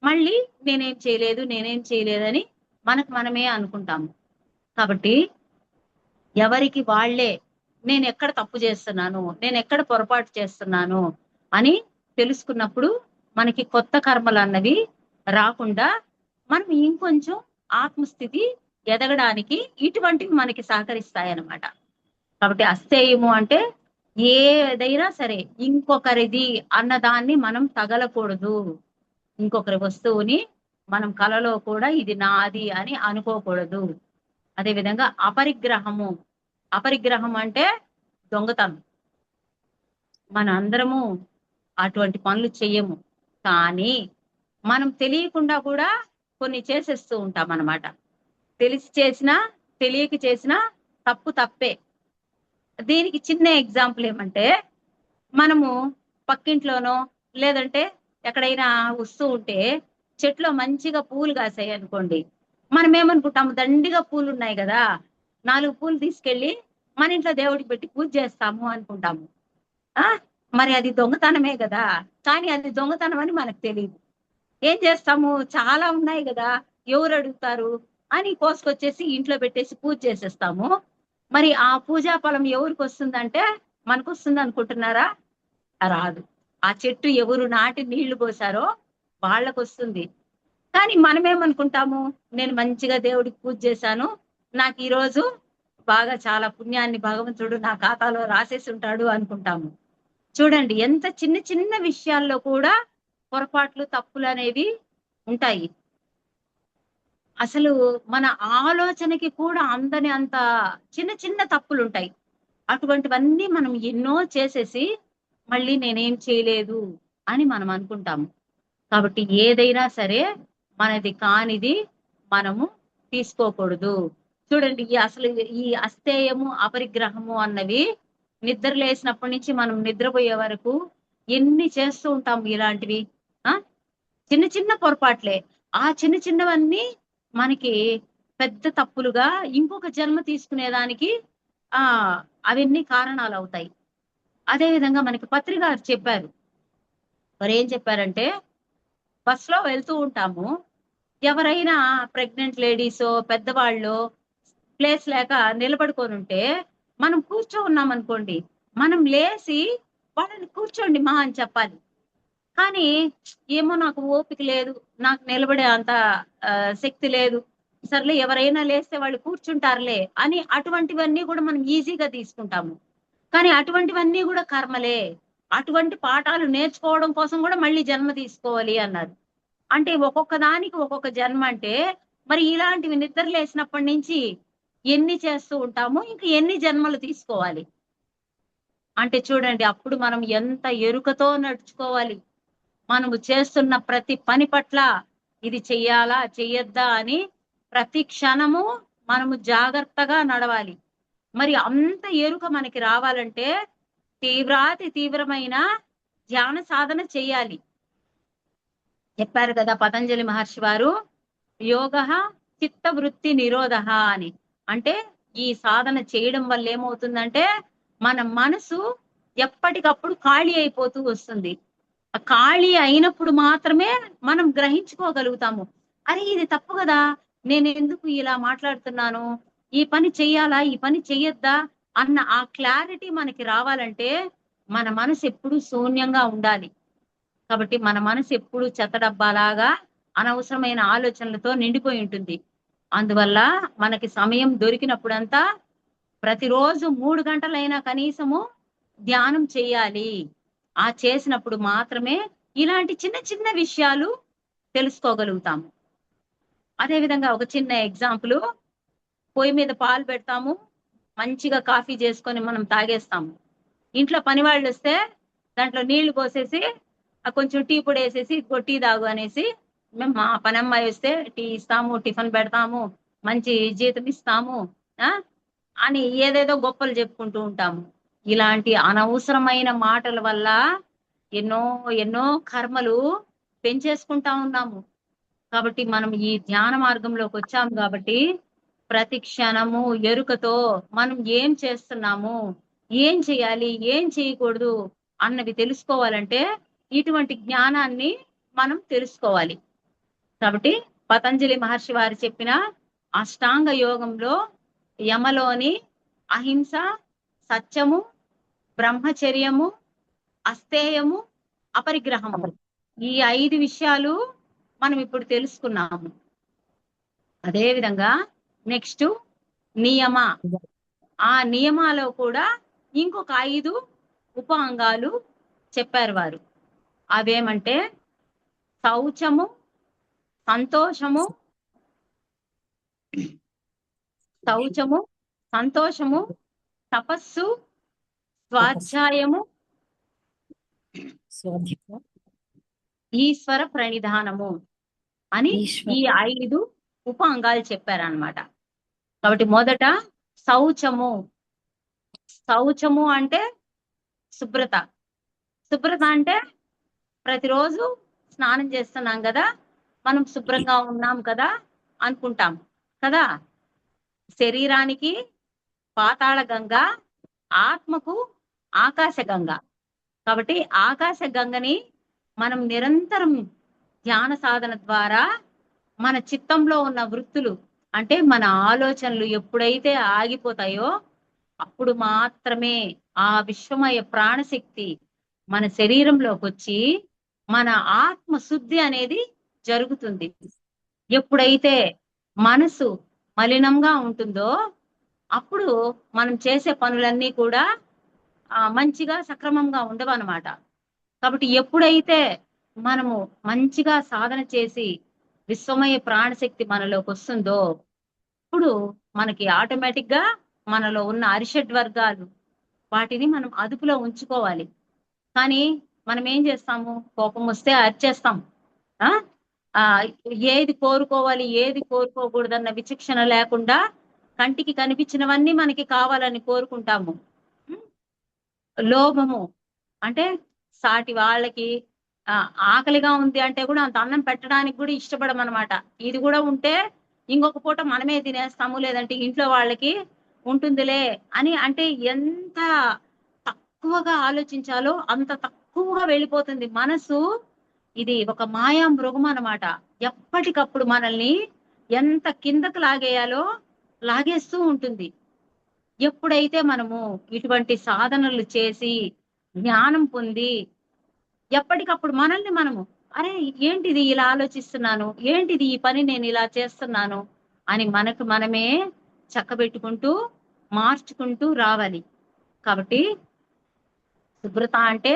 మళ్ళీ నేనేం చేయలేదని మనకు మనమే అనుకుంటాము. కాబట్టి ఎవరికి వాళ్ళే నేను ఎక్కడ తప్పు చేస్తున్నాను, నేను ఎక్కడ పొరపాటు చేస్తున్నాను అని తెలుసుకున్నప్పుడు మనకి కొత్త కర్మలు అన్నవి రాకుండా మనం ఇంకొంచెం ఆత్మస్థితి ఎదగడానికి ఇటువంటివి మనకి సహకరిస్తాయన్నమాట. కాబట్టి అస్థేయము అంటే ఏదైనా సరే ఇంకొకరిది అన్నదాన్ని మనం తగలకూడదు. ఇంకొకరి వస్తువుని మనం కలలో కూడా ఇది నాది అని అనుకోకూడదు. అదేవిధంగా అపరిగ్రహం అంటే దొంగతనం. మన అందరము అటువంటి పనులు చెయ్యము, కానీ మనం తెలియకుండా కూడా కొన్ని చేసేస్తూ ఉంటాం అన్నమాట. తెలిసి చేసినా తెలియక చేసినా తప్పు తప్పే. దీనికి చిన్న ఎగ్జాంపుల్ ఏమంటే, మనము పక్కింట్లోనో లేదంటే ఎక్కడైనా వస్తూ ఉంటే చెట్లో మంచిగా పూలు కాసాయి అనుకోండి, మనం ఏమనుకుంటాము, దండిగా పూలు ఉన్నాయి కదా, 4 పూలు తీసుకెళ్ళి మన ఇంట్లో దేవుడికి పెట్టి పూజ చేస్తాము అనుకుంటాము. మరి అది దొంగతనమే కదా. కానీ అది దొంగతనం అని మనకు తెలియదు. ఏం చేస్తాము, చాలా ఉన్నాయి కదా, ఎవరు అడుగుతారు అని కోసుకొచ్చేసి ఇంట్లో పెట్టేసి పూజ చేసేస్తాము. మరి ఆ పూజా ఫలం ఎవరికి వస్తుందంటే మనకు వస్తుంది అనుకుంటున్నారా? రాదు. ఆ చెట్టు ఎవరు నాటి నీళ్లు పోసారో వాళ్ళకు వస్తుంది. కానీ మనమేమనుకుంటాము, నేను మంచిగా దేవుడికి పూజ చేశాను, నాకు ఈరోజు బాగా చాలా పుణ్యాన్ని భగవంతుడు నా ఖాతాలో రాసేసి ఉంటాడు అనుకుంటాము. చూడండి, ఎంత చిన్న చిన్న విషయాల్లో కూడా పొరపాట్లు తప్పులు అనేవి ఉంటాయి. అసలు మన ఆలోచనకి కూడా అందని అంత చిన్న చిన్న తప్పులు ఉంటాయి. అటువంటివన్నీ మనం ఎన్నో చేసేసి మళ్ళీ నేనేం చేయలేదు అని మనం అనుకుంటాము. కాబట్టి ఏదైనా సరే మనది కానిది మనము తీసుకోకూడదు. చూడండి, అసలు ఈ అస్థేయము అపరిగ్రహము అన్నవి నిద్ర లేసినప్పటి నుంచి మనం నిద్రపోయే వరకు ఎన్ని చేస్తూ ఉంటాము ఇలాంటివి. చిన్న చిన్న పొరపాట్లే. ఆ చిన్న చిన్నవన్నీ మనకి పెద్ద తప్పులుగా ఇంకొక జన్మ తీసుకునేదానికి అవన్నీ కారణాలు అవుతాయి. అదే విధంగా మనకి పత్రి గారు చెప్పారు. మరి ఏం చెప్పారంటే, బస్సులో వెళ్తూ ఉంటాము, ఎవరైనా ప్రెగ్నెంట్ లేడీసో పెద్దవాళ్ళు ప్లేస్ లేక నిలబడుకొని ఉంటే మనం కూర్చో ఉన్నాం అనుకోండి, మనం లేచి వాళ్ళని కూర్చోండి మా అని చెప్పాలి. కానీ ఏమో నాకు ఓపిక లేదు, నాకు నిలబడే అంత శక్తి లేదు, సర్లే ఎవరైనా లేస్తే వాళ్ళు కూర్చుంటారులే అని అటువంటివన్నీ కూడా మనం ఈజీగా తీసుకుంటాము. కానీ అటువంటివన్నీ కూడా కర్మలే. అటువంటి పాఠాలు నేర్చుకోవడం కోసం కూడా మళ్ళీ జన్మ తీసుకోవాలి అన్నారు. అంటే ఒక్కొక్క దానికి ఒక్కొక్క జన్మ అంటే మరి ఇలాంటివి నిద్ర లేసినప్పటి నుంచి ఎన్ని చేస్తూ ఉంటామో ఇంకా ఎన్ని జన్మలు తీసుకోవాలి. అంటే చూడండి, అప్పుడు మనం ఎంత ఎరుకతో నడుచుకోవాలి. మనము చేస్తున్న ప్రతి పని పట్ల ఇది చెయ్యాలా చెయ్యొద్దా అని ప్రతి క్షణము మనము జాగ్రత్తగా నడవాలి. మరి అంత ఎరుక మనకి రావాలంటే తీవ్రమైన ధ్యాన సాధన చెయ్యాలి. చెప్పారు కదా పతంజలి మహర్షి వారు, యోగ చిత్త వృత్తి నిరోధ అని. అంటే ఈ సాధన చేయడం వల్ల ఏమవుతుందంటే మన మనసు ఎప్పటికప్పుడు ఖాళీ అయిపోతూ వస్తుంది. ఆ ఖాళీ అయినప్పుడు మాత్రమే మనం గ్రహించుకోగలుగుతాము. అరే ఇది తప్పు కదా, నేను ఎందుకు ఇలా మాట్లాడుతున్నాను, ఈ పని చెయ్యాలా, ఈ పని చెయ్యొద్దా అన్న ఆ క్లారిటీ మనకి రావాలంటే మన మనసు ఎప్పుడు శూన్యంగా ఉండాలి. కాబట్టి మన మనసు ఎప్పుడు చెత్తడబ్బాలాగా అనవసరమైన ఆలోచనలతో నిండిపోయి ఉంటుంది. అందువల్ల మనకి సమయం దొరికినప్పుడంతా ప్రతిరోజు 3 గంటలైనా కనీసము ధ్యానం చేయాలి. ఆ చేసినప్పుడు మాత్రమే ఇలాంటి చిన్న చిన్న విషయాలు తెలుసుకోగలుగుతాము. అదే విధంగా ఒక చిన్న ఎగ్జాంపుల్, పొయ్యి మీద పాలు పెడతాము, మంచిగా కాఫీ చేసుకొని మనం తాగేస్తాము. ఇంట్లో పని వాళ్ళు వస్తే దాంట్లో నీళ్లు పోసేసి కొంచెం టీ పొడి వేసేసి టీ తాగు అనేసి మేము మా పని అమ్మాయి వస్తే టీ ఇస్తాము, టిఫిన్ పెడతాము, మంచి జీతం ఇస్తాము అని ఏదేదో గొప్పలు చెప్పుకుంటూ ఉంటాము. ఇలాంటి అనవసరమైన మాటల వల్ల ఎన్నో ఎన్నో కర్మలు పెంచేసుకుంటా ఉన్నాము. కాబట్టి మనం ఈ ధ్యాన మార్గంలోకి వచ్చాము కాబట్టి ప్రతి క్షణము ఎరుకతో మనం ఏం చేస్తున్నాము, ఏం చేయాలి, ఏం చేయకూడదు అన్నవి తెలుసుకోవాలంటే ఇటువంటి జ్ఞానాన్ని మనం తెలుసుకోవాలి. కాబట్టి పతంజలి మహర్షి వారు చెప్పిన అష్టాంగ యోగంలో యమలోని అహింస, సత్యము, బ్రహ్మచర్యము, అస్తేయము, అపరిగ్రహము, ఈ 5 విషయాలు మనం ఇప్పుడు తెలుసుకున్నాము. అదే విధంగా నెక్స్ట్ నియమ, ఆ నియమాలో కూడా ఇంకొక 5 ఉప అంగాలు చెప్పారు వారు. అవేమంటే శౌచము, సంతోషము, తపస్సు, స్వాధ్యాయము, ఈశ్వర ప్రణిధానము అని ఈ 5 ఉప అంగాలు చెప్పారనమాట. కాబట్టి మొదట శౌచము. శౌచము అంటే శుభ్రత. శుభ్రత అంటే ప్రతిరోజు స్నానం చేస్తున్నాం కదా, మనం శుభ్రంగా ఉన్నాం కదా అనుకుంటాం కదా. శరీరానికి పాతాళ గంగ, ఆత్మకు ఆకాశ గంగ. కాబట్టి ఆకాశ గంగని మనం నిరంతరం ధ్యాన సాధన ద్వారా మన చిత్తంలో ఉన్న వృత్తులు అంటే మన ఆలోచనలు ఎప్పుడైతే ఆగిపోతాయో అప్పుడు మాత్రమే ఆ విశ్వమయ ప్రాణశక్తి మన శరీరంలోకి వచ్చి మన ఆత్మ శుద్ధి అనేది జరుగుతుంది. ఎప్పుడైతే మనసు మలినంగా ఉంటుందో అప్పుడు మనం చేసే పనులన్నీ కూడా మంచిగా సక్రమంగా ఉండవు అన్నమాట. కాబట్టి ఎప్పుడైతే మనము మంచిగా సాధన చేసి విశ్వమయ ప్రాణశక్తి మనలోకి వస్తుందో ఇప్పుడు మనకి ఆటోమేటిక్ గా మనలో ఉన్న అరిషడ్ వర్గాలు వాటిని మనం అదుపులో ఉంచుకోవాలి. కానీ మనం ఏం చేస్తాము, కోపం వస్తే అరిచేస్తాం. ఏది కోరుకోవాలి ఏది కోరుకోకూడదన్న విచక్షణ లేకుండా కంటికి కనిపించినవన్నీ మనకి కావాలని కోరుకుంటాము. లోభము అంటే సాటి వాళ్ళకి ఆకలిగా ఉంది అంటే కూడా అంత అన్నం పెట్టడానికి కూడా ఇష్టపడమన్నమాట. ఇది కూడా ఉంటే ఇంకొక పూట మనమే తినేస్తాము, లేదంటే ఇంట్లో వాళ్ళకి ఉంటుందిలే అని. అంటే ఎంత తక్కువగా ఆలోచించాలో అంత తక్కువగా వెళ్ళిపోతుంది మనసు. ఇది ఒక మాయా మృగం అన్నమాట. ఎప్పటికప్పుడు మనల్ని ఎంత కిందకు లాగేయాలో లాగేస్తూ ఉంటుంది. ఎప్పుడైతే మనము ఇటువంటి సాధనలు చేసి జ్ఞానం పొంది ఎప్పటికప్పుడు మనల్ని మనము అరే ఏంటిది ఇలా ఆలోచిస్తున్నాను, ఏంటిది ఈ పని నేను ఇలా చేస్తున్నాను అని మనకు మనమే చక్కబెట్టుకుంటూ మార్చుకుంటూ రావాలి. కాబట్టి శుభ్రత అంటే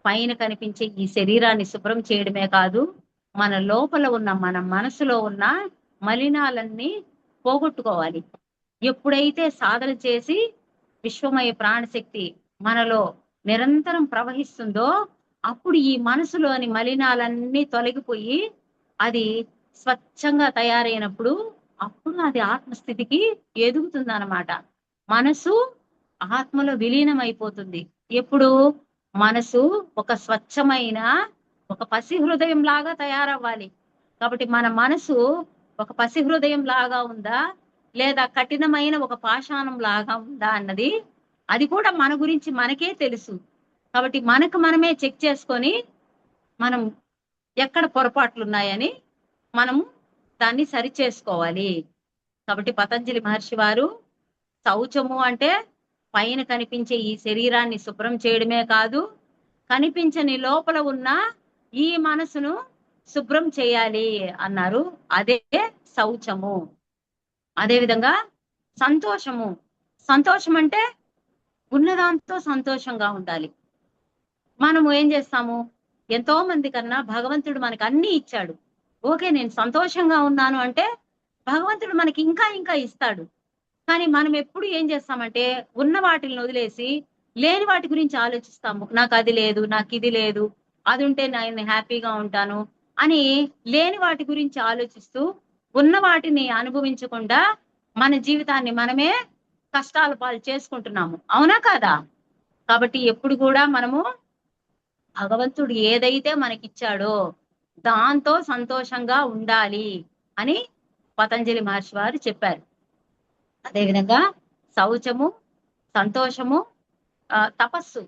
పైన కనిపించే ఈ శరీరాన్ని శుభ్రం చేయడమే కాదు, మన లోపల ఉన్న మన మనసులో ఉన్న మలినాలన్నీ పోగొట్టుకోవాలి. ఎప్పుడైతే సాధన చేసి విశ్వమయ ప్రాణశక్తి మనలో నిరంతరం ప్రవహిస్తుందో అప్పుడు ఈ మనసులోని మలినాలన్నీ తొలగిపోయి అది స్వచ్ఛంగా తయారైనప్పుడు అప్పుడు అది ఆత్మస్థితికి ఎదుగుతుంది అన్నమాట. మనసు ఆత్మలో విలీనం అయిపోతుంది. ఎప్పుడు మనసు ఒక స్వచ్ఛమైన ఒక పసి హృదయం లాగా తయారవ్వాలి. కాబట్టి మన మనసు ఒక పసి హృదయం లాగా ఉందా, లేదా కఠినమైన ఒక పాషాణం లాగా ఉందా అన్నది అది కూడా మన గురించి మనకే తెలుసు. కాబట్టి మనకు మనమే చెక్ చేసుకొని మనం ఎక్కడ పొరపాట్లు ఉన్నాయని మనము దాన్ని సరి చేసుకోవాలి. కాబట్టి పతంజలి మహర్షి వారు శౌచము అంటే పైన కనిపించే ఈ శరీరాన్ని శుభ్రం చేయడమే కాదు, కనిపించని లోపల ఉన్న ఈ మనసును శుభ్రం చేయాలి అన్నారు. అదే శౌచము. అదేవిధంగా సంతోషము. సంతోషం అంటే ఉన్నదాంతో సంతోషంగా ఉండాలి. మనము ఏం చేస్తాము, ఎంతో మంది కన్నా భగవంతుడు మనకి అన్ని ఇచ్చాడు. ఓకే, నేను సంతోషంగా ఉన్నాను అంటే భగవంతుడు మనకి ఇంకా ఇంకా ఇస్తాడు. కానీ మనం ఎప్పుడు ఏం చేస్తామంటే ఉన్న వాటిని వదిలేసి లేని వాటి గురించి ఆలోచిస్తాము. నాకు అది లేదు, నాకు ఇది లేదు, అది ఉంటే నేను హ్యాపీగా ఉంటాను అని లేని వాటి గురించి ఆలోచిస్తూ ఉన్న వాటిని అనుభవించకుండా మన జీవితాన్ని మనమే కష్టాల పాలు చేసుకుంటున్నాము. అవునా కాదా? కాబట్టి ఎప్పుడు కూడా మనము భగవంతుడు ఏదైతే మనకిచ్చాడో దాంతో సంతోషంగా ఉండాలి అని పతంజలి మహర్షి వారు చెప్పారు. అదేవిధంగా శౌచము, సంతోషము, తపస్సు.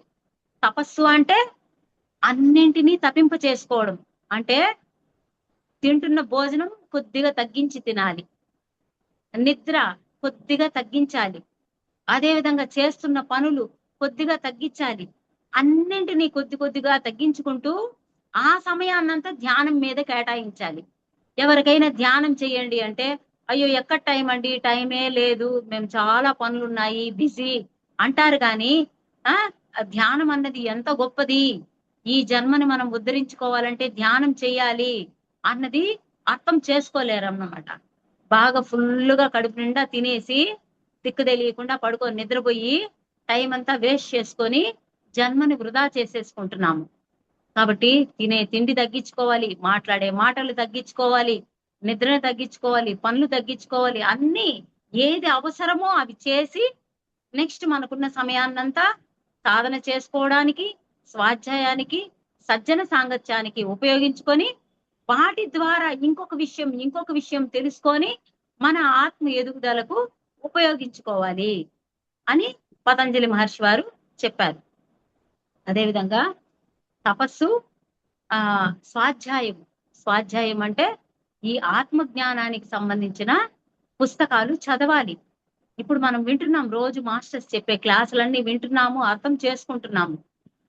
తపస్సు అంటే అన్నింటినీ తప్పింప చేసుకోవడం. అంటే తింటున్న భోజనం కొద్దిగా తగ్గించి తినాలి, నిద్ర కొద్దిగా తగ్గించాలి, అదేవిధంగా చేస్తున్న పనులు కొద్దిగా తగ్గించాలి. అన్నింటినీ కొద్ది కొద్దిగా తగ్గించుకుంటూ ఆ సమయాన్నంతా ధ్యానం మీద కేటాయించాలి. ఎవరికైనా ధ్యానం చేయండి అంటే అయ్యో ఎక్కడ టైం అండి, టైమే లేదు, మేము చాలా పనులున్నాయి, బిజీ అంటారు. కానీ ధ్యానం అన్నది ఎంత గొప్పది, ఈ జన్మని మనం ఉద్ధరించుకోవాలంటే ధ్యానం చేయాలి అన్నది అర్థం చేసుకోలేరు అన్నమాట. బాగా ఫుల్లుగా కడుపు నిండా తినేసి దిక్కు తెలియకుండా పడుకొని నిద్రపోయి టైం అంతా వేస్ట్ చేసుకొని జన్మని వృధా చేసేసుకుంటున్నాము. కాబట్టి తినే తిండి తగ్గించుకోవాలి, మాట్లాడే మాటలు తగ్గించుకోవాలి, నిద్రను తగ్గించుకోవాలి, పనులు తగ్గించుకోవాలి. అన్ని ఏది అవసరమో అవి చేసి నెక్స్ట్ మనకున్న సమయాన్నంతా సాధన చేసుకోవడానికి, స్వాధ్యాయానికి, సజ్జన సాంగత్యానికి ఉపయోగించుకొని వాటి ద్వారా ఇంకొక విషయం తెలుసుకొని మన ఆత్మ ఎదుగుదలకు ఉపయోగించుకోవాలి అని పతంజలి మహర్షి వారు చెప్పారు. అదేవిధంగా తపస్సు, స్వాధ్యాయం అంటే ఈ ఆత్మ జ్ఞానానికి సంబంధించిన పుస్తకాలు చదవాలి. ఇప్పుడు మనం వింటున్నాం, రోజు మాస్టర్స్ చెప్పే క్లాసులన్నీ వింటున్నాము, అర్థం చేసుకుంటున్నాము.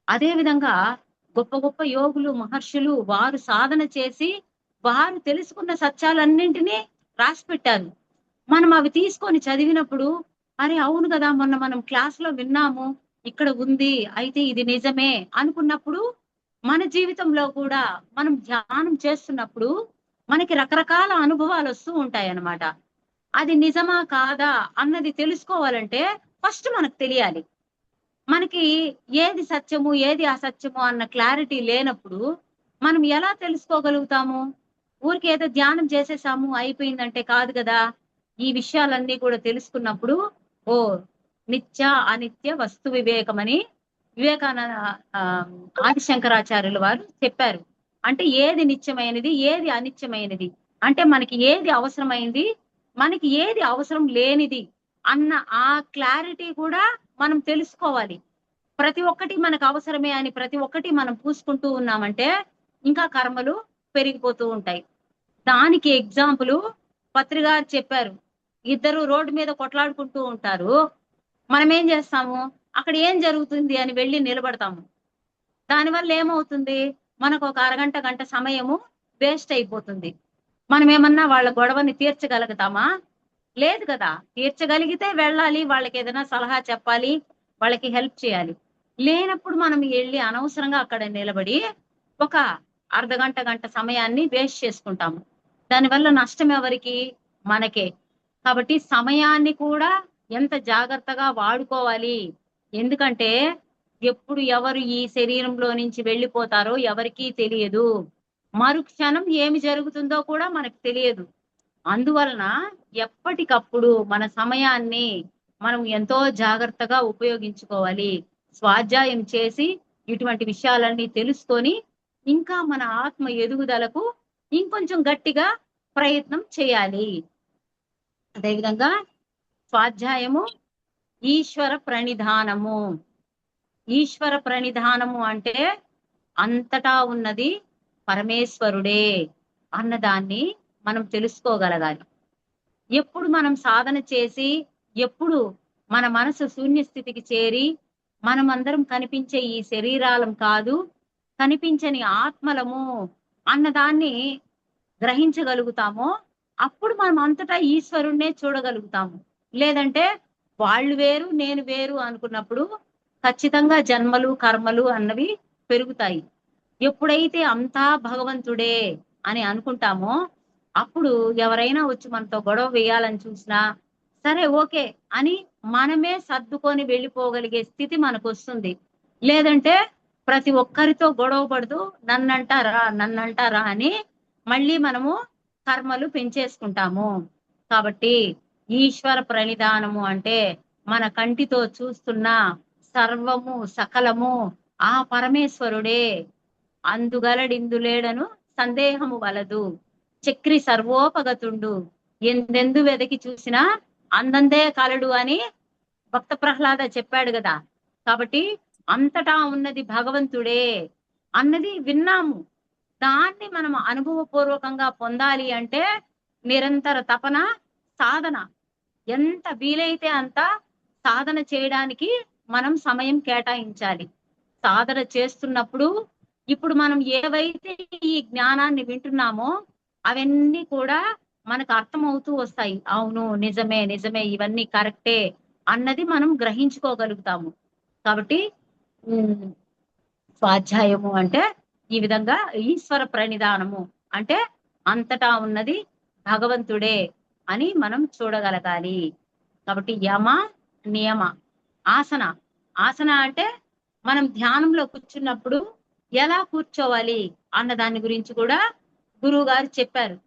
అదే విధంగా గొప్ప గొప్ప యోగులు, మహర్షులు వారు సాధన చేసి వారు తెలుసుకున్న సత్యాలన్నింటినీ రాసి పెట్టారు. మనం అవి తీసుకొని చదివినప్పుడు అరే అవును కదా, మొన్న మనం క్లాస్ లో విన్నాము, ఇక్కడ ఉంది, అయితే ఇది నిజమే అనుకున్నప్పుడు మన జీవితంలో కూడా మనం ధ్యానం చేస్తున్నప్పుడు మనకి రకరకాల అనుభవాలు వస్తూ ఉంటాయి అన్నమాట. అది నిజమా కాదా అన్నది తెలుసుకోవాలంటే ఫస్ట్ మనకు తెలియాలి. మనకి ఏది సత్యము ఏది అసత్యము అన్న క్లారిటీ లేనప్పుడు మనం ఎలా తెలుసుకోగలుగుతాము? ఊరికి ఏదో ధ్యానం చేసేసాము అయిపోయిందంటే కాదు కదా. ఈ విషయాలన్నీ కూడా తెలుసుకున్నప్పుడు ఓ నిత్య అనిత్య వస్తు వివేకమని వివేకానంద ఆదిశంకరాచార్యుల వారు చెప్పారు. అంటే ఏది నిత్యమైనది, ఏది అనిత్యమైనది, అంటే మనకి ఏది అవసరమైంది, మనకి ఏది అవసరం లేనిది అన్న ఆ క్లారిటీ కూడా మనం తెలుసుకోవాలి. ప్రతి ఒక్కటి మనకు అవసరమే అని ప్రతి ఒక్కటి మనం పూసుకుంటూ ఉన్నామంటే ఇంకా కర్మలు పెరిగిపోతూ ఉంటాయి. దానికి ఎగ్జాంపుల్ పత్రిగారు చెప్పారు. ఇద్దరు రోడ్డు మీద కొట్లాడుకుంటూ ఉంటారు, మనం ఏం చేస్తాము, అక్కడ ఏం జరుగుతుంది అని వెళ్ళి నిలబడతాము. దానివల్ల ఏమవుతుంది, మనకు ఒక అరగంట గంట సమయము వేస్ట్ అయిపోతుంది. మనం ఏమన్నా వాళ్ళ గొడవని తీర్చగలుగుతామా? లేదు కదా. తీర్చగలిగితే వెళ్ళాలి, వాళ్ళకి ఏదైనా సలహా చెప్పాలి, వాళ్ళకి హెల్ప్ చేయాలి. లేనప్పుడు మనం వెళ్ళి అనవసరంగా అక్కడ నిలబడి ఒక అర్ధగంట గంట సమయాన్ని వేస్ట్ చేసుకుంటాము. దానివల్ల నష్టం ఎవరికి? మనకే. కాబట్టి సమయాన్ని కూడా ఎంత జాగ్రత్తగా వాడుకోవాలి. ఎందుకంటే ఎప్పుడు ఎవరు ఈ శరీరంలో నుంచి వెళ్ళిపోతారో ఎవరికీ తెలియదు. మరుక్షణం ఏమి జరుగుతుందో కూడా మనకు తెలియదు. అందువలన ఎప్పటికప్పుడు మన సమయాన్ని మనం ఎంతో జాగ్రత్తగా ఉపయోగించుకోవాలి. స్వాధ్యాయం చేసి ఇటువంటి విషయాలన్నీ తెలుసుకొని ఇంకా మన ఆత్మ ఎదుగుదలకు ఇంకొంచెం గట్టిగా ప్రయత్నం చేయాలి. అదేవిధంగా స్వాధ్యాయము ఈశ్వర ప్రణిధానము. ఈశ్వర ప్రణిధానము అంటే అంతటా ఉన్నది పరమేశ్వరుడే అన్నదాన్ని మనం తెలుసుకోగలగాలి. ఎప్పుడు మనం సాధన చేసి, ఎప్పుడు మన మనసు శూన్య స్థితికి చేరి, మనమందరం కనిపించే ఈ శరీరాలం కాదు, కనిపించని ఆత్మలము అన్నదాన్ని గ్రహించగలుగుతామో అప్పుడు మనం అంతటా ఈశ్వరుణ్ణే చూడగలుగుతాము. లేదంటే వాళ్ళు వేరు నేను వేరు అనుకున్నప్పుడు ఖచ్చితంగా జన్మలు కర్మలు అన్నవి పెరుగుతాయి. ఎప్పుడైతే అంతా భగవంతుడే అని అనుకుంటామో అప్పుడు ఎవరైనా వచ్చి మనతో గొడవ వేయాలని చూసినా సరే ఓకే అని మనమే సర్దుకొని వెళ్ళిపోగలిగే స్థితి మనకు వస్తుంది. లేదంటే ప్రతి ఒక్కరితో గొడవ పడుతూ నన్నంటారా అని మళ్ళీ మనము కర్మలు పెంచేసుకుంటాము. కాబట్టి ఈశ్వర ప్రణిధానము అంటే మన కంటితో చూస్తున్న సర్వము సకలము ఆ పరమేశ్వరుడే. అందుగలడిందులేడను సందేహము వలదు, చక్రి సర్వోపగతుండు, ఎందెందు వెదకి చూసినా అందందే కలడు అని భక్త ప్రహ్లాద చెప్పాడు కదా. కాబట్టి అంతటా ఉన్నది భగవంతుడే అన్నది విన్నాము. దాన్ని మనం అనుభవపూర్వకంగా పొందాలి అంటే నిరంతర తపన, సాధన. ఎంత వీలైతే అంత సాధన చేయడానికి మనం సమయం కేటాయించాలి. సాధన చేస్తున్నప్పుడు ఇప్పుడు మనం ఏవైతే ఈ జ్ఞానాన్ని వింటున్నామో అవన్నీ కూడా మనకు అర్థమవుతూ వస్తాయి. అవును, నిజమే నిజమే, ఇవన్నీ కరెక్టే అన్నది మనం గ్రహించుకోగలుగుతాము. కాబట్టి స్వాధ్యాయము అంటే ఈ విధంగా ఈశ్వర ప్రణిధానము అంటే అంతటా ఉన్నది భగవంతుడే అని మనం చూడగలగాలి. కాబట్టి యమ నియమ ఆసన. ఆసన అంటే మనం ధ్యానంలో కూర్చున్నప్పుడు ఎలా కూర్చోవాలి అన్న దాని గురించి కూడా గురువు గారు చెప్పారు.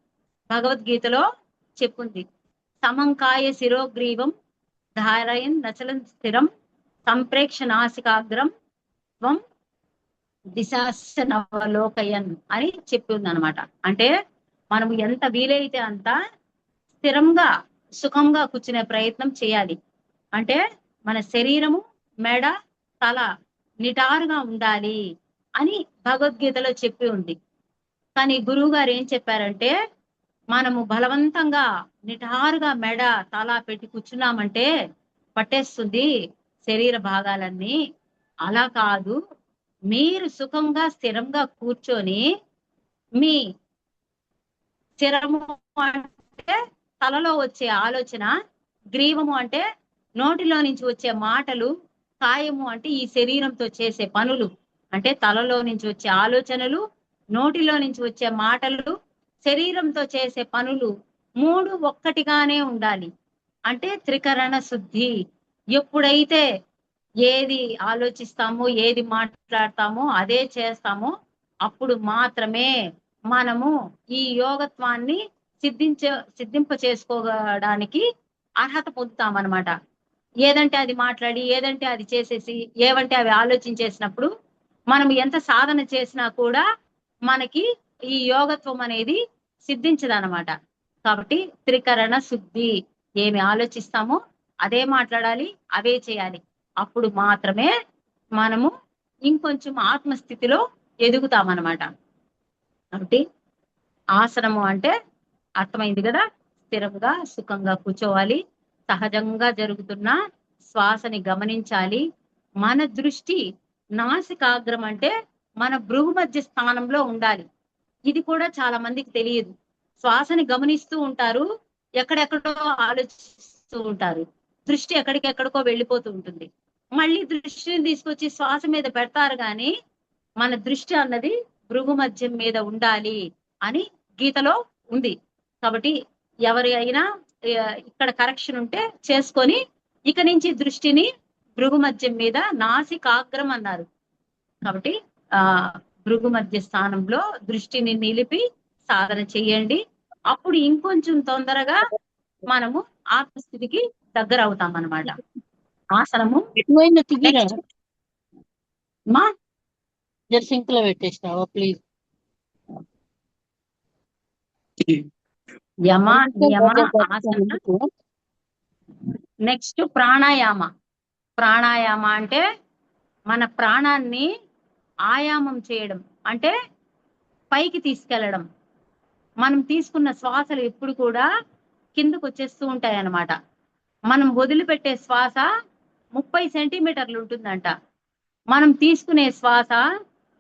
భగవద్గీతలో చెప్పుంది. సమంకాయ శిరోగ్రీవం ధారయన్ నచలం స్థిరం సంప్రేక్ష నాసికాగ్రం త్వం దిశాశనవలోకయన్ అని చెప్పి ఉంది అనమాట. అంటే మనం ఎంత వీలైతే అంత స్థిరంగా సుఖంగా కూర్చునే ప్రయత్నం చేయాలి. అంటే మన శరీరము, మెడ, తల నిటారుగా ఉండాలి అని భగవద్గీతలో చెప్పి ఉంది. కానీ గురువు గారు ఏం చెప్పారంటే మనము బలవంతంగా నిటారుగా మెడ తల పెట్టి కూర్చున్నామంటే పట్టేస్తుంది శరీర భాగాలన్నీ. అలా కాదు, మీరు సుఖంగా స్థిరంగా కూర్చొని మీ స్థిరము అంటే తలలో వచ్చే ఆలోచన, గ్రీవము అంటే నోటిలో నుంచి వచ్చే మాటలు, కాయము అంటే ఈ శరీరంతో చేసే పనులు. అంటే తలలో నుంచి వచ్చే ఆలోచనలు, నోటిలో నుంచి వచ్చే మాటలు, శరీరంతో చేసే పనులు మూడు ఒక్కటిగానే ఉండాలి. అంటే త్రికరణ శుద్ధి. ఎప్పుడైతే ఏది ఆలోచిస్తామో, ఏది మాట్లాడతామో, అదే చేస్తామో అప్పుడు మాత్రమే మనము ఈ యోగత్వాన్ని సిద్ధింప చేసుకోవడానికి అర్హత పొందుతామన్నమాట. ఏదంటే అది మాట్లాడి, ఏదంటే అది చేసేసి, ఏవంటే అవి ఆలోచించేసినప్పుడు మనం ఎంత సాధన చేసినా కూడా మనకి ఈ యోగత్వం అనేది సిద్ధించదన్నమాట. కాబట్టి త్రికరణ శుద్ధి. ఏమి ఆలోచిస్తామో అదే మాట్లాడాలి, అవే చేయాలి. అప్పుడు మాత్రమే మనము ఇంకొంచెం ఆత్మస్థితిలో ఎదుగుతామన్నమాట. కాబట్టి ఆసనము అంటే అర్థమైంది కదా. స్థిరంగా సుఖంగా కూర్చోవాలి, సహజంగా జరుగుతున్న శ్వాసని గమనించాలి. మన దృష్టి నాసికాగ్రం అంటే మన భృగు మధ్య స్థానంలో ఉండాలి. ఇది కూడా చాలా మందికి తెలియదు. శ్వాసని గమనిస్తూ ఉంటారు, ఎక్కడెక్కడో ఆలోచిస్తూ ఉంటారు, దృష్టి ఎక్కడికెక్కడికో వెళ్ళిపోతూ ఉంటుంది. మళ్ళీ దృష్టిని తీసుకొచ్చి శ్వాస మీద పెడతారు కానీ మన దృష్టి అన్నది భృగు మధ్యం మీద ఉండాలి అని గీతలో ఉంది. కాబట్టి ఎవరి అయినా ఇక్కడ కరెక్షన్ ఉంటే చేసుకొని ఇక నుంచి దృష్టిని భృగు మధ్యం మీద నాసికాగ్రం అన్నారు. కాబట్టి భృగు మధ్య స్థానంలో దృష్టిని నిలిపి సాధన చెయ్యండి. అప్పుడు ఇంకొంచెం తొందరగా మనము ఆత్మస్థితికి దగ్గర అవుతాం అన్నమాట. ఆసనము మా సింక్ లో పెట్టేసినావా ప్లీజ్. యమ నియమ ఆసన. నెక్స్ట్ ప్రాణాయామ. ప్రాణాయామ అంటే మన ప్రాణాన్ని ఆయామం చేయడం, అంటే పైకి తీసుకెళ్లడం. మనం తీసుకున్న శ్వాసలు ఎప్పుడు కూడా కిందకు వచ్చేస్తూ ఉంటాయి అన్నమాట. మనం వదిలిపెట్టే శ్వాస 30 సెంటీమీటర్లు ఉంటుందంట. మనం తీసుకునే శ్వాస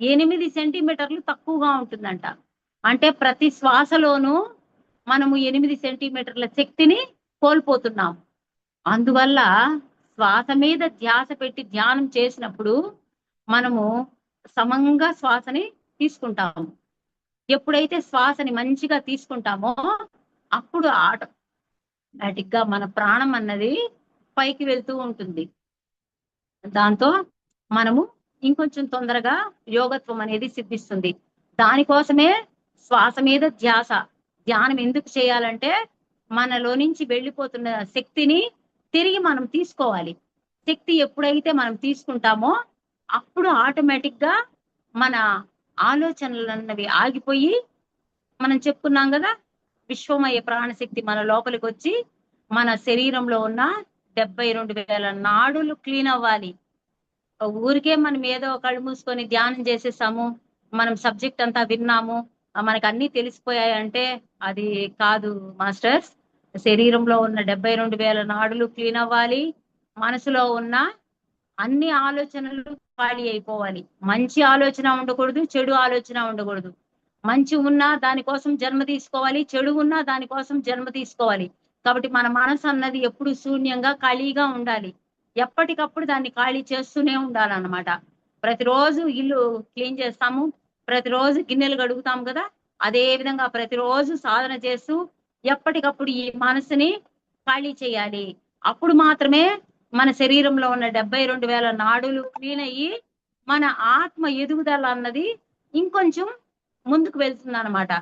8 సెంటీమీటర్లు తక్కువగా ఉంటుందంట. అంటే ప్రతి శ్వాసలోనూ మనము 8 సెంటీమీటర్ల శక్తిని కోల్పోతున్నాం. అందువల్ల శ్వాస మీద ధ్యాస పెట్టి ధ్యానం చేసినప్పుడు మనము సమంగా శ్వాసని తీసుకుంటాము. ఎప్పుడైతే శ్వాసని మంచిగా తీసుకుంటామో అప్పుడు ఆటోమేటిక్ గా మన ప్రాణం అన్నది పైకి వెళ్తూ ఉంటుంది. దాంతో మనము ఇంకొంచెం తొందరగా యోగత్వం అనేది సిద్ధిస్తుంది. దానికోసమే శ్వాస మీద ధ్యానం ఎందుకు చేయాలంటే మనలో నుంచి వెళ్ళిపోతున్న శక్తిని తిరిగి మనం తీసుకోవాలి. శక్తి ఎప్పుడైతే మనం తీసుకుంటామో అప్పుడు ఆటోమేటిక్ గా మన ఆలోచనలు అన్నవి ఆగిపోయి, మనం చెప్పుకున్నాం కదా, విశ్వమయ ప్రాణశక్తి మన లోపలికి వచ్చి మన శరీరంలో ఉన్న 72,000 నాడులు క్లీన్ అవ్వాలి. ఊరికే మనం ఏదో కళ్ళు మూసుకొని ధ్యానం చేసేసాము, మనం సబ్జెక్ట్ అంతా విన్నాము, మనకు అన్ని తెలిసిపోయాయి అంటే అది కాదు మాస్టర్స్. శరీరంలో ఉన్న 72,000 నాడులు క్లీన్ అవ్వాలి. మనసులో ఉన్న అన్ని ఆలోచనలు ఖాళీ అయిపోవాలి. మంచి ఆలోచన ఉండకూడదు, చెడు ఆలోచన ఉండకూడదు. మంచి ఉన్నా దానికోసం జన్మ తీసుకోవాలి, చెడు ఉన్నా దానికోసం జన్మ తీసుకోవాలి. కాబట్టి మన మనసు అన్నది ఎప్పుడు శూన్యంగా ఖాళీగా ఉండాలి. ఎప్పటికప్పుడు దాన్ని ఖాళీ చేస్తూనే ఉండాలన్నమాట. ప్రతిరోజు ఇల్లు క్లీన్ చేస్తాము, ప్రతిరోజు గిన్నెలు కడుగుతాం కదా, అదే విధంగా ప్రతిరోజు సాధన చేస్తూ ఎప్పటికప్పుడు ఈ మనసుని ఖాళీ చేయాలి. అప్పుడు మాత్రమే మన శరీరంలో ఉన్న 72,000 నాడులు క్లీన్ అయ్యి మన ఆత్మ ఎదుగుదల అన్నది ఇంకొంచెం ముందుకు వెళ్తుంది అనమాట.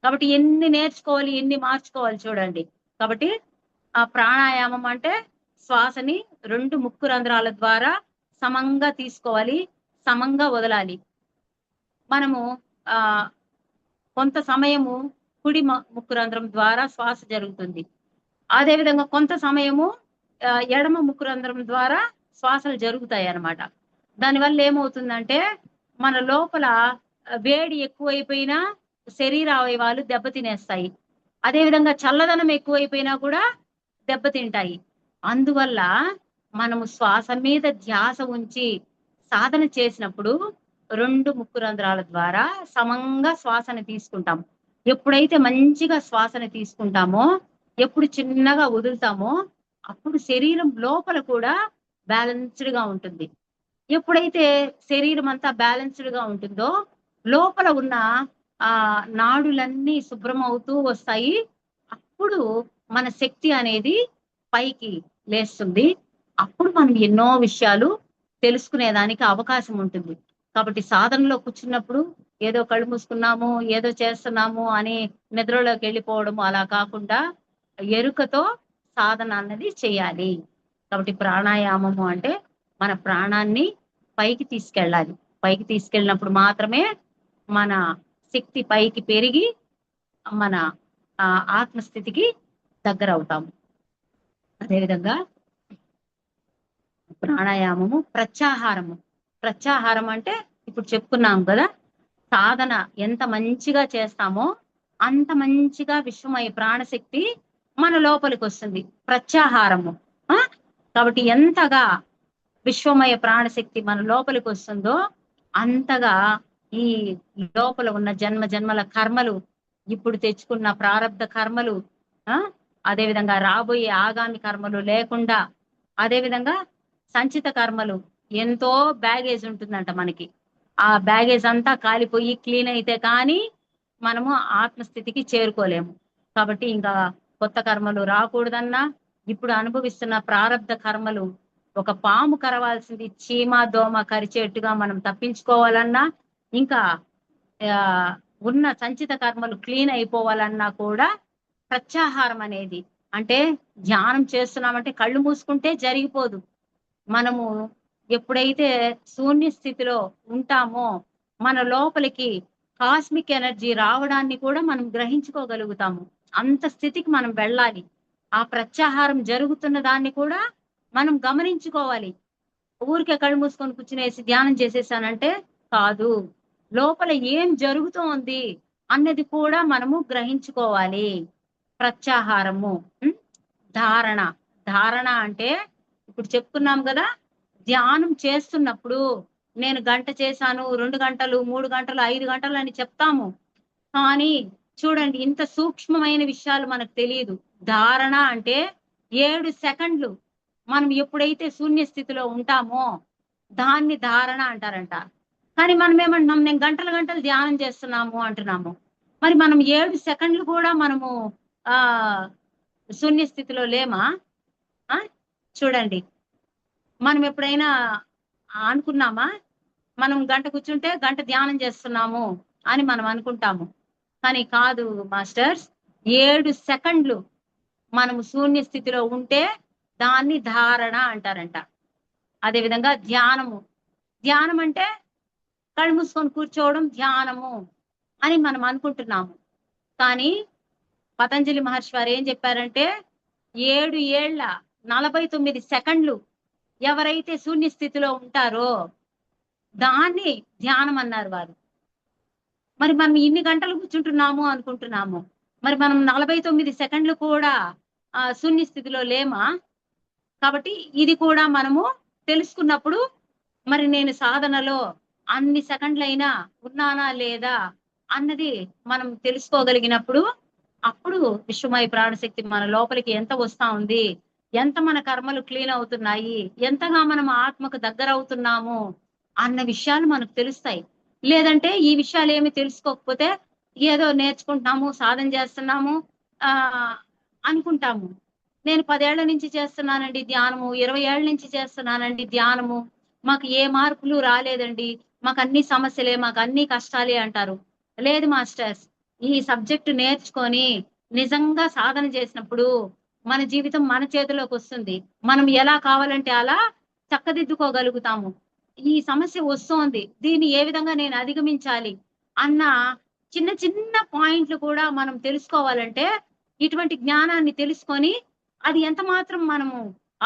కాబట్టి ఎన్ని నేర్చుకోవాలి, ఎన్ని మార్చుకోవాలి చూడండి. కాబట్టి ఆ ప్రాణాయామం అంటే శ్వాసని 2 ముక్కు రంధ్రాల ద్వారా సమంగా తీసుకోవాలి, సమంగా వదలాలి. మనము ఆ కొంత సమయము కుడి ముక్కు రంధ్రం ద్వారా శ్వాస జరుగుతుంది. అదే విధంగా కొంత సమయము ఎడమ ముక్కు రంధ్రం ద్వారా శ్వాసలు జరుగుతాయి అన్నమాట. దానివల్ల ఏమవుతుందంటే మన లోపల వేడి ఎక్కువైపోయినా శరీర అవయవాలు దెబ్బతినేస్తాయి. అదేవిధంగా చల్లదనం ఎక్కువైపోయినా కూడా దెబ్బతింటాయి. అందువల్ల మనము శ్వాస మీద ధ్యాస ఉంచి సాధన చేసినప్పుడు 2 ముక్కు రంధ్రాల ద్వారా సమంగా శ్వాసని తీసుకుంటాం. ఎప్పుడైతే మంచిగా శ్వాసని తీసుకుంటామో, ఎప్పుడు చిన్నగా వదులుతామో అప్పుడు శరీరం లోపల కూడా బ్యాలెన్స్డ్ గా ఉంటుంది. ఎప్పుడైతే శరీరం అంతా బ్యాలెన్స్డ్ గా ఉంటుందో లోపల ఉన్న నాడులన్నీ శుభ్రం అవుతూ వస్తాయి. అప్పుడు మన శక్తి అనేది పైకి లేస్తుంది. అప్పుడు మనం ఎన్నో విషయాలు తెలుసుకునేదానికి అవకాశం ఉంటుంది. కాబట్టి సాధనలో కూర్చున్నప్పుడు ఏదో కళ్ళు మూసుకున్నాము, ఏదో చేస్తున్నాము అని నిద్రలోకి వెళ్ళిపోవడము అలా కాకుండా ఎరుకతో సాధన అన్నది చేయాలి. కాబట్టి ప్రాణాయామము అంటే మన ప్రాణాన్ని పైకి తీసుకెళ్ళాలి. పైకి తీసుకెళ్ళినప్పుడు మాత్రమే మన శక్తి పైకి పెరిగి మన ఆత్మస్థితికి దగ్గర అవుతాము. అదేవిధంగా ప్రాణాయామము ప్రత్యాహారము. ప్రత్యాహారం అంటే ఇప్పుడు చెప్పుకున్నాం కదా, సాధన ఎంత మంచిగా చేస్తామో అంత మంచిగా విశ్వమయ ప్రాణశక్తి మన లోపలికి వస్తుంది. ప్రత్యాహారము. కాబట్టి ఎంతగా విశ్వమయ ప్రాణశక్తి మన లోపలికి వస్తుందో అంతగా ఈ లోపల ఉన్న జన్మల కర్మలు, ఇప్పుడు తెచ్చుకున్న ప్రారబ్ధ కర్మలు, అదేవిధంగా రాబోయే ఆగామి కర్మలు లేకుండా, అదేవిధంగా సంచిత కర్మలు, ఎంతో బ్యాగేజ్ ఉంటుందంట మనకి. ఆ బ్యాగేజ్ అంతా కాలిపోయి క్లీన్ అయితే కానీ మనము ఆత్మస్థితికి చేరుకోలేము. కాబట్టి ఇంకా కొత్త కర్మలు రాకూడదన్నా, ఇప్పుడు అనుభవిస్తున్న ప్రారబ్ధ కర్మలు, ఒక పాము కరవాల్సింది చీమ దోమ కరిచేట్టుగా మనం తప్పించుకోవాలన్నా, ఇంకా ఉన్న సంచిత కర్మలు క్లీన్ అయిపోవాలన్నా కూడా ప్రత్యాహారం అనేది, అంటే ధ్యానం చేస్తున్నామంటే కళ్ళు మూసుకుంటే జరిగిపోదు. మనము ఎప్పుడైతే శూన్య స్థితిలో ఉంటామో మన లోపలికి కాస్మిక్ ఎనర్జీ రావడాన్ని కూడా మనం గ్రహించుకోగలుగుతాము. అంత స్థితికి మనం వెళ్ళాలి. ఆ ప్రత్యాహారం జరుగుతున్న దాన్ని కూడా మనం గమనించుకోవాలి. ఊరికే కళ్ళు మూసుకొని కూర్చునేసి ధ్యానం చేసేసానంటే కాదు. లోపల ఏం జరుగుతోంది అన్నది కూడా మనము గ్రహించుకోవాలి. ప్రత్యాహారము. ధారణ. ధారణ అంటే ఇప్పుడు చెప్పుకున్నాం కదా, ధ్యానం చేస్తున్నప్పుడు నేను గంట చేశాను, 2 గంటలు, 3 గంటలు, 5 గంటలు అని చెప్తాము. కానీ చూడండి, ఇంత సూక్ష్మమైన విషయాలు మనకు తెలియదు. ధారణ అంటే 7 సెకండ్లు మనం ఎప్పుడైతే శూన్య స్థితిలో ఉంటామో దాన్ని ధారణ అంటారంట. కానీ మనం ఏమంటున్నాం, నేను గంటలు గంటలు ధ్యానం చేస్తున్నాము అంటున్నాము. మరి మనం 7 సెకండ్లు కూడా మనము ఆ శూన్య స్థితిలో లేమా? ఆ చూడండి, మనం ఎప్పుడైనా అనుకున్నామా మనం గంట కూర్చుంటే గంట ధ్యానం చేస్తున్నాము అని మనం అనుకుంటాము. కానీ కాదు మాస్టర్స్, 7 సెకండ్లు మనము శూన్య స్థితిలో ఉంటే దాన్ని ధారణ అంటారంట. అదేవిధంగా ధ్యానము. ధ్యానం అంటే కళ్ళు మూసుకొని కూర్చోవడం ధ్యానము అని మనం అనుకుంటున్నాము. కానీ పతంజలి మహర్షి వారు ఏం చెప్పారంటే 7 ఏళ్ల 49 సెకండ్లు ఎవరైతే శూన్య స్థితిలో ఉంటారో దాన్ని ధ్యానం అన్నారు వారు. మరి మనం ఇన్ని గంటలు కూర్చుంటున్నాము అనుకుంటున్నాము, మరి మనం 49 సెకండ్లు కూడా శూన్య స్థితిలో లేమా? కాబట్టి ఇది కూడా మనము తెలుసుకున్నప్పుడు మరి నేను సాధనలో అన్ని సెకండ్లైనా ఉన్నానా లేదా అన్నది మనం తెలుసుకోగలిగినప్పుడు అప్పుడు విశ్వమయ ప్రాణశక్తి మన లోపలికి ఎంత వస్తా ఉంది, ఎంత మన కర్మలు క్లీన్ అవుతున్నాయి, ఎంతగా మనం ఆత్మకు దగ్గర అవుతున్నాము అన్న విషయాలు మనకు తెలుస్తాయి. లేదంటే ఈ విషయాలు ఏమి తెలుసుకోకపోతే ఏదో నేర్చుకుంటున్నాము, సాధన చేస్తున్నాము అనుకుంటాము. నేను 10 ఏళ్ల నుంచి చేస్తున్నానండి ధ్యానము, 20 ఏళ్ల నుంచి చేస్తున్నానండి ధ్యానము, మాకు ఏ మార్పులు రాలేదండి, మాకు అన్ని సమస్యలే, మాకు అన్ని కష్టాలే అంటారు. లేదు మాస్టర్స్, ఈ సబ్జెక్టు నేర్చుకొని నిజంగా సాధన చేసినప్పుడు మన జీవితం మన చేతిలోకి వస్తుంది. మనం ఎలా కావాలంటే అలా చక్కదిద్దుకోగలుగుతాము. ఈ సమస్య వస్తోంది, దీన్ని ఏ విధంగా నేను అధిగమించాలి అన్న చిన్న చిన్న పాయింట్లు కూడా మనం తెలుసుకోవాలంటే ఇటువంటి జ్ఞానాన్ని తెలుసుకొని అది ఎంత మాత్రం మనము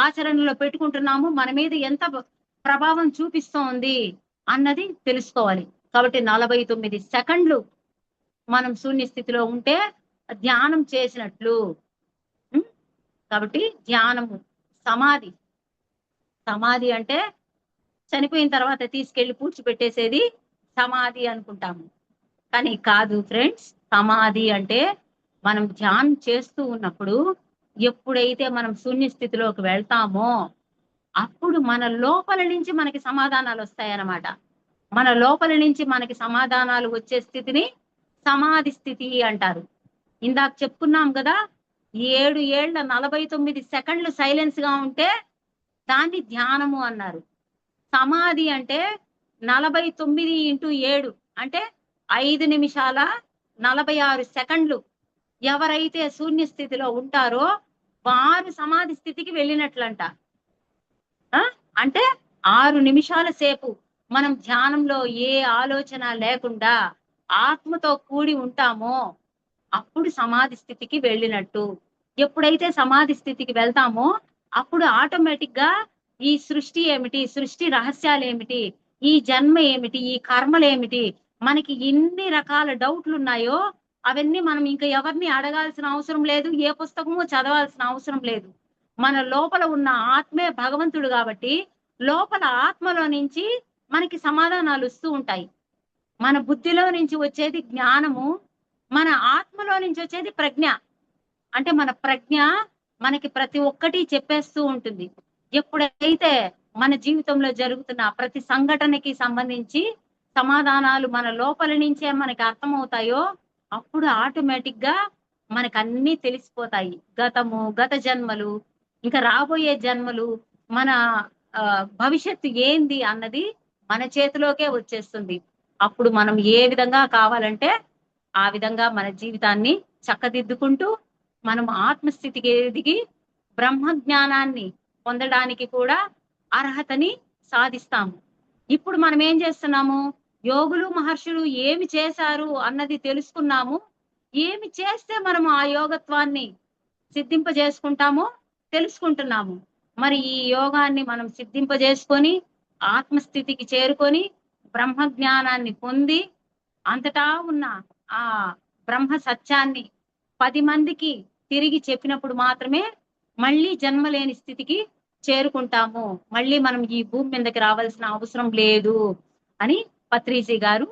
ఆచరణలో పెట్టుకుంటున్నాము, మన మీద ఎంత ప్రభావం చూపిస్తోంది అన్నది తెలుసుకోవాలి. కాబట్టి 49 సెకండ్లు మనం శూన్య స్థితిలో ఉంటే ధ్యానం చేసినట్లు. కాబట్టి ధ్యానము సమాధి. సమాధి అంటే చనిపోయిన తర్వాత తీసుకెళ్లి పూడ్చిపెట్టేసేది సమాధి అనుకుంటాము. కానీ కాదు ఫ్రెండ్స్, సమాధి అంటే మనం ధ్యానం చేస్తూ ఉన్నప్పుడు ఎప్పుడైతే మనం శూన్య స్థితిలోకి వెళ్తామో అప్పుడు మన లోపల నుంచి మనకి సమాధానాలు వస్తాయన్నమాట. మన లోపల నుంచి మనకి సమాధానాలు వచ్చే స్థితిని సమాధి స్థితి అంటారు. ఇందాక చెప్పుకున్నాం కదా, 7 ఏళ్ల 49 సెకండ్లు సైలెన్స్ గా ఉంటే దాన్ని ధ్యానము అన్నారు. సమాధి అంటే 49 × 7 అంటే 5 నిమిషాల 46 సెకండ్లు ఎవరైతే శూన్య స్థితిలో ఉంటారో వారు సమాధి స్థితికి వెళ్ళినట్లంట. అంటే 6 నిమిషాల సేపు మనం ధ్యానంలో ఏ ఆలోచన లేకుండా ఆత్మతో కూడి ఉంటామో అప్పుడు సమాధి స్థితికి వెళ్ళినట్టు. ఎప్పుడైతే సమాధి స్థితికి వెళ్తామో అప్పుడు ఆటోమేటిక్ గా ఈ సృష్టి ఏమిటి, సృష్టి రహస్యాలు ఏమిటి, ఈ జన్మ ఏమిటి, ఈ కర్మలు ఏమిటి, మనకి ఎన్ని రకాల డౌట్లు ఉన్నాయో అవన్నీ మనం ఇంకా ఎవరిని అడగాల్సిన అవసరం లేదు, ఏ పుస్తకము చదవాల్సిన అవసరం లేదు. మన లోపల ఉన్న ఆత్మే భగవంతుడు కాబట్టి లోపల ఆత్మలో నుంచి మనకి సమాధానాలు వస్తూ ఉంటాయి. మన బుద్ధిలో నుంచి వచ్చేది జ్ఞానము, మన ఆత్మలో నుంచి వచ్చేది ప్రజ్ఞ. అంటే మన ప్రజ్ఞ మనకి ప్రతి ఒక్కటి చెప్పేస్తూ ఉంటుంది. ఎప్పుడైతే మన జీవితంలో జరుగుతున్న ప్రతి సంఘటనకి సంబంధించి సమాధానాలు మన లోపల నుంచే మనకి అర్థమవుతాయో అప్పుడు ఆటోమేటిక్ గా మనకు అన్ని తెలిసిపోతాయి. గతము, గత జన్మలు, ఇంకా రాబోయే జన్మలు, మన భవిష్యత్తు ఏంది అన్నది మన చేతిలోకే వచ్చేస్తుంది. అప్పుడు మనం ఏ విధంగా కావాలంటే ఆ విధంగా మన జీవితాన్ని చక్కదిద్దుకుంటూ మనం ఆత్మస్థితికి ఎదిగి బ్రహ్మ జ్ఞానాన్ని పొందడానికి కూడా అర్హతని సాధిస్తాము. ఇప్పుడు మనం ఏం చేస్తున్నాము, యోగులు మహర్షులు ఏమి చేశారు అన్నది తెలుసుకున్నాము. ఏమి చేస్తే మనం ఆ యోగత్వాన్ని సిద్ధింపజేసుకుంటామో తెలుసుకుంటున్నాము. మరి ఈ యోగాన్ని మనం సిద్ధింపజేసుకొని ఆత్మస్థితికి చేరుకొని బ్రహ్మ జ్ఞానాన్ని పొంది అంతటా ఉన్న ఆ బ్రహ్మ సత్యాన్ని 10 మందికి తిరిగి చెప్పినప్పుడు మాత్రమే మళ్ళీ జన్మలేని స్థితికి చేరుకుంటాము. మళ్ళీ మనం ఈ భూమి మీదకి రావాల్సిన అవసరం లేదు అని పత్రిజీ గారు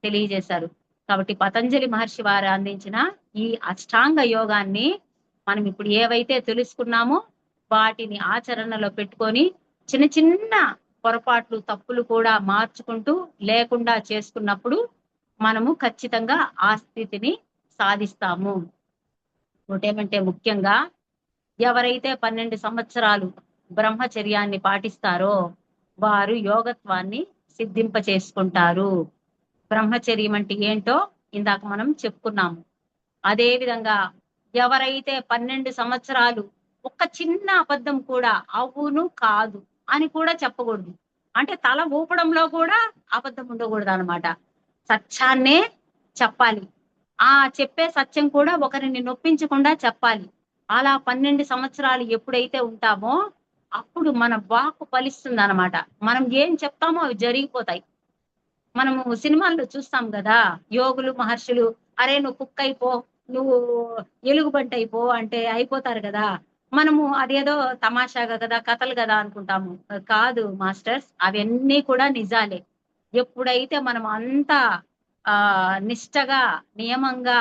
తెలియజేశారు. కాబట్టి పతంజలి మహర్షి వారు అందించిన ఈ అష్టాంగ యోగాన్ని మనం ఇప్పుడు ఏవైతే తెలుసుకున్నామో వాటిని ఆచరణలో పెట్టుకొని చిన్న చిన్న పొరపాట్లు తప్పులు కూడా మార్చుకుంటూ లేకుండా చేసుకున్నప్పుడు మనము ఖచ్చితంగా ఆ స్థితిని సాధిస్తాము. ఒకటేమంటే ముఖ్యంగా ఎవరైతే 12 సంవత్సరాలు బ్రహ్మచర్యాన్ని పాటిస్తారో వారు యోగత్వాన్ని సిద్ధింప చేసుకుంటారు. బ్రహ్మచర్యం అంటే ఏంటో ఇందాక మనం చెప్పుకున్నాము. అదే విధంగా ఎవరైతే 12 సంవత్సరాలు ఒక చిన్న అబద్ధం కూడా అవును కాదు అని కూడా చెప్పకూడదు. అంటే తల ఊపడంలో కూడా అబద్ధం ఉండకూడదు అనమాట. సత్యాన్నే చెప్పాలి. ఆ చెప్పే సత్యం కూడా ఒకరిని నొప్పించకుండా చెప్పాలి. అలా 12 సంవత్సరాలు ఎప్పుడైతే ఉంటామో అప్పుడు మన వాక్కు ఫలిస్తుంది అనమాట. మనం ఏం చెప్తామో అవి జరిగిపోతాయి. మనము సినిమాల్లో చూస్తాం కదా, యోగులు మహర్షులు అరే నువ్వు కుక్క అయిపో, నువ్వు ఎలుగుబంటి అయిపో అంటే అయిపోతారు కదా. మనము అదేదో తమాషాగా కదా, కథలు కదా అనుకుంటాము. కాదు మాస్టర్స్, అవన్నీ కూడా నిజాలే. ఎప్పుడైతే మనం అంతా నిష్టగా నియమంగా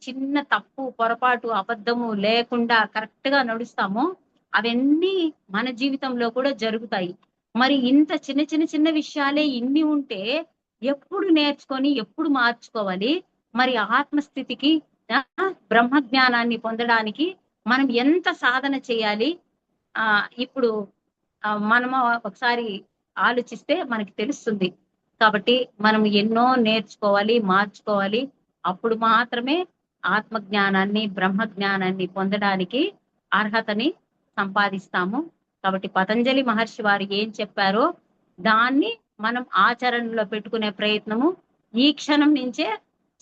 చిన్న తప్పు పొరపాటు అబద్ధము లేకుండా కరెక్ట్ గా నడుస్తామో అవన్నీ మన జీవితంలో కూడా జరుగుతాయి. మరి ఇంత చిన్న చిన్న చిన్న విషయాలే ఇన్ని ఉంటే ఎప్పుడు నేర్చుకొని ఎప్పుడు మార్చుకోవాలి? మరి ఆత్మస్థితికి బ్రహ్మ జ్ఞానాన్ని పొందడానికి మనం ఎంత సాధన చేయాలి? ఇప్పుడు మనము ఒకసారి ఆలోచిస్తే మనకి తెలుస్తుంది. కాబట్టి మనం ఎన్నో నేర్చుకోవాలి, మార్చుకోవాలి. అప్పుడు మాత్రమే ఆత్మ జ్ఞానాన్ని బ్రహ్మ జ్ఞానాన్ని పొందడానికి అర్హతని సంపాదిస్తాము. కాబట్టి పతంజలి మహర్షి వారు ఏం చెప్పారో దాన్ని మనం ఆచరణలో పెట్టుకునే ప్రయత్నము ఈ క్షణం నుంచే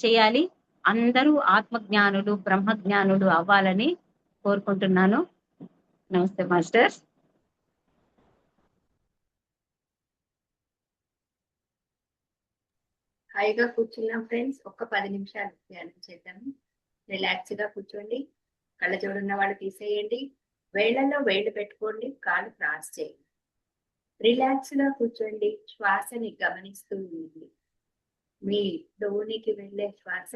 చేయాలి. అందరూ ఆత్మజ్ఞానులు బ్రహ్మజ్ఞానులు అవ్వాలని కోరుకుంటున్నాను. నమస్తే మాస్టర్స్. హాయిగా కూర్చున్నాం ఫ్రెండ్స్. ఒక్క 10 నిమిషాలు ధ్యానం చేద్దాము. రిలాక్స్ గా కూర్చోండి. కళ్ళజోడు ఉన్న వాళ్ళు తీసేయండి. వేళ్లలో వేళ్ళు పెట్టుకోండి. కాళ్ళు క్రాస్ చేయండి. రిలాక్స్ గా కూర్చోండి. శ్వాసని గమనిస్తూ ఉండండి. మీ లోనికి వెళ్ళే శ్వాస,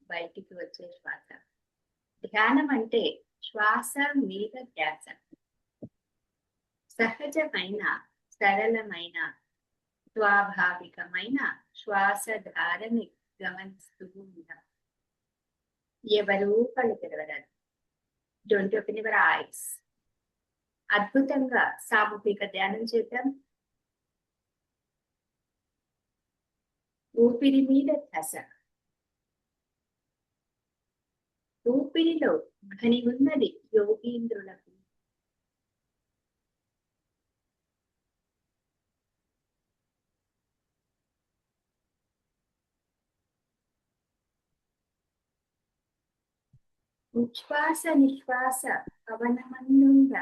బయటికి వచ్చే శ్వాస. ధ్యానం అంటే శ్వాస మీద ధ్యాస. సహజమైన సరళమైన స్వాభావికమైన శ్వాస ధారని గమనిస్తూ ఉంటాం. ఎవరూ కళ్ళు తెరవరాదు. Don't open your eyes. అద్భుతంగా సామూహిక ధ్యానం చేద్దాం. ఊపిరి మీద ధ్యాస. ఊపిరిలో ధ్వని ఉన్నది యోగీంద్రులకు. ఉచ్ఛ్వాస నిశ్వాస పవనమన్నుండ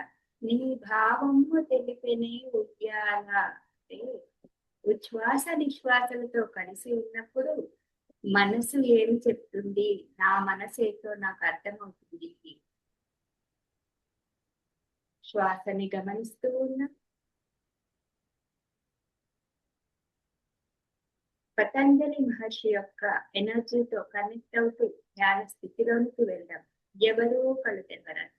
నీ భావము తెలిపెనే ఉద్యాల. అంటే ఉచ్ఛ్వాస నిశ్వాసలతో కలిసి ఉన్నప్పుడు మనసు ఏమి చెప్తుంది, నా మనసు ఏంటో నాకు అర్థమవుతుంది. శ్వాసని గమనిస్తూ ఉన్నా. పతంజలి మహర్షి యొక్క ఎనర్జీతో కనెక్ట్ అవుతూ ధ్యాన స్థితిలోనికి వెళ్దాం. ఎవరూ కళ్ళు తెరవరాదు.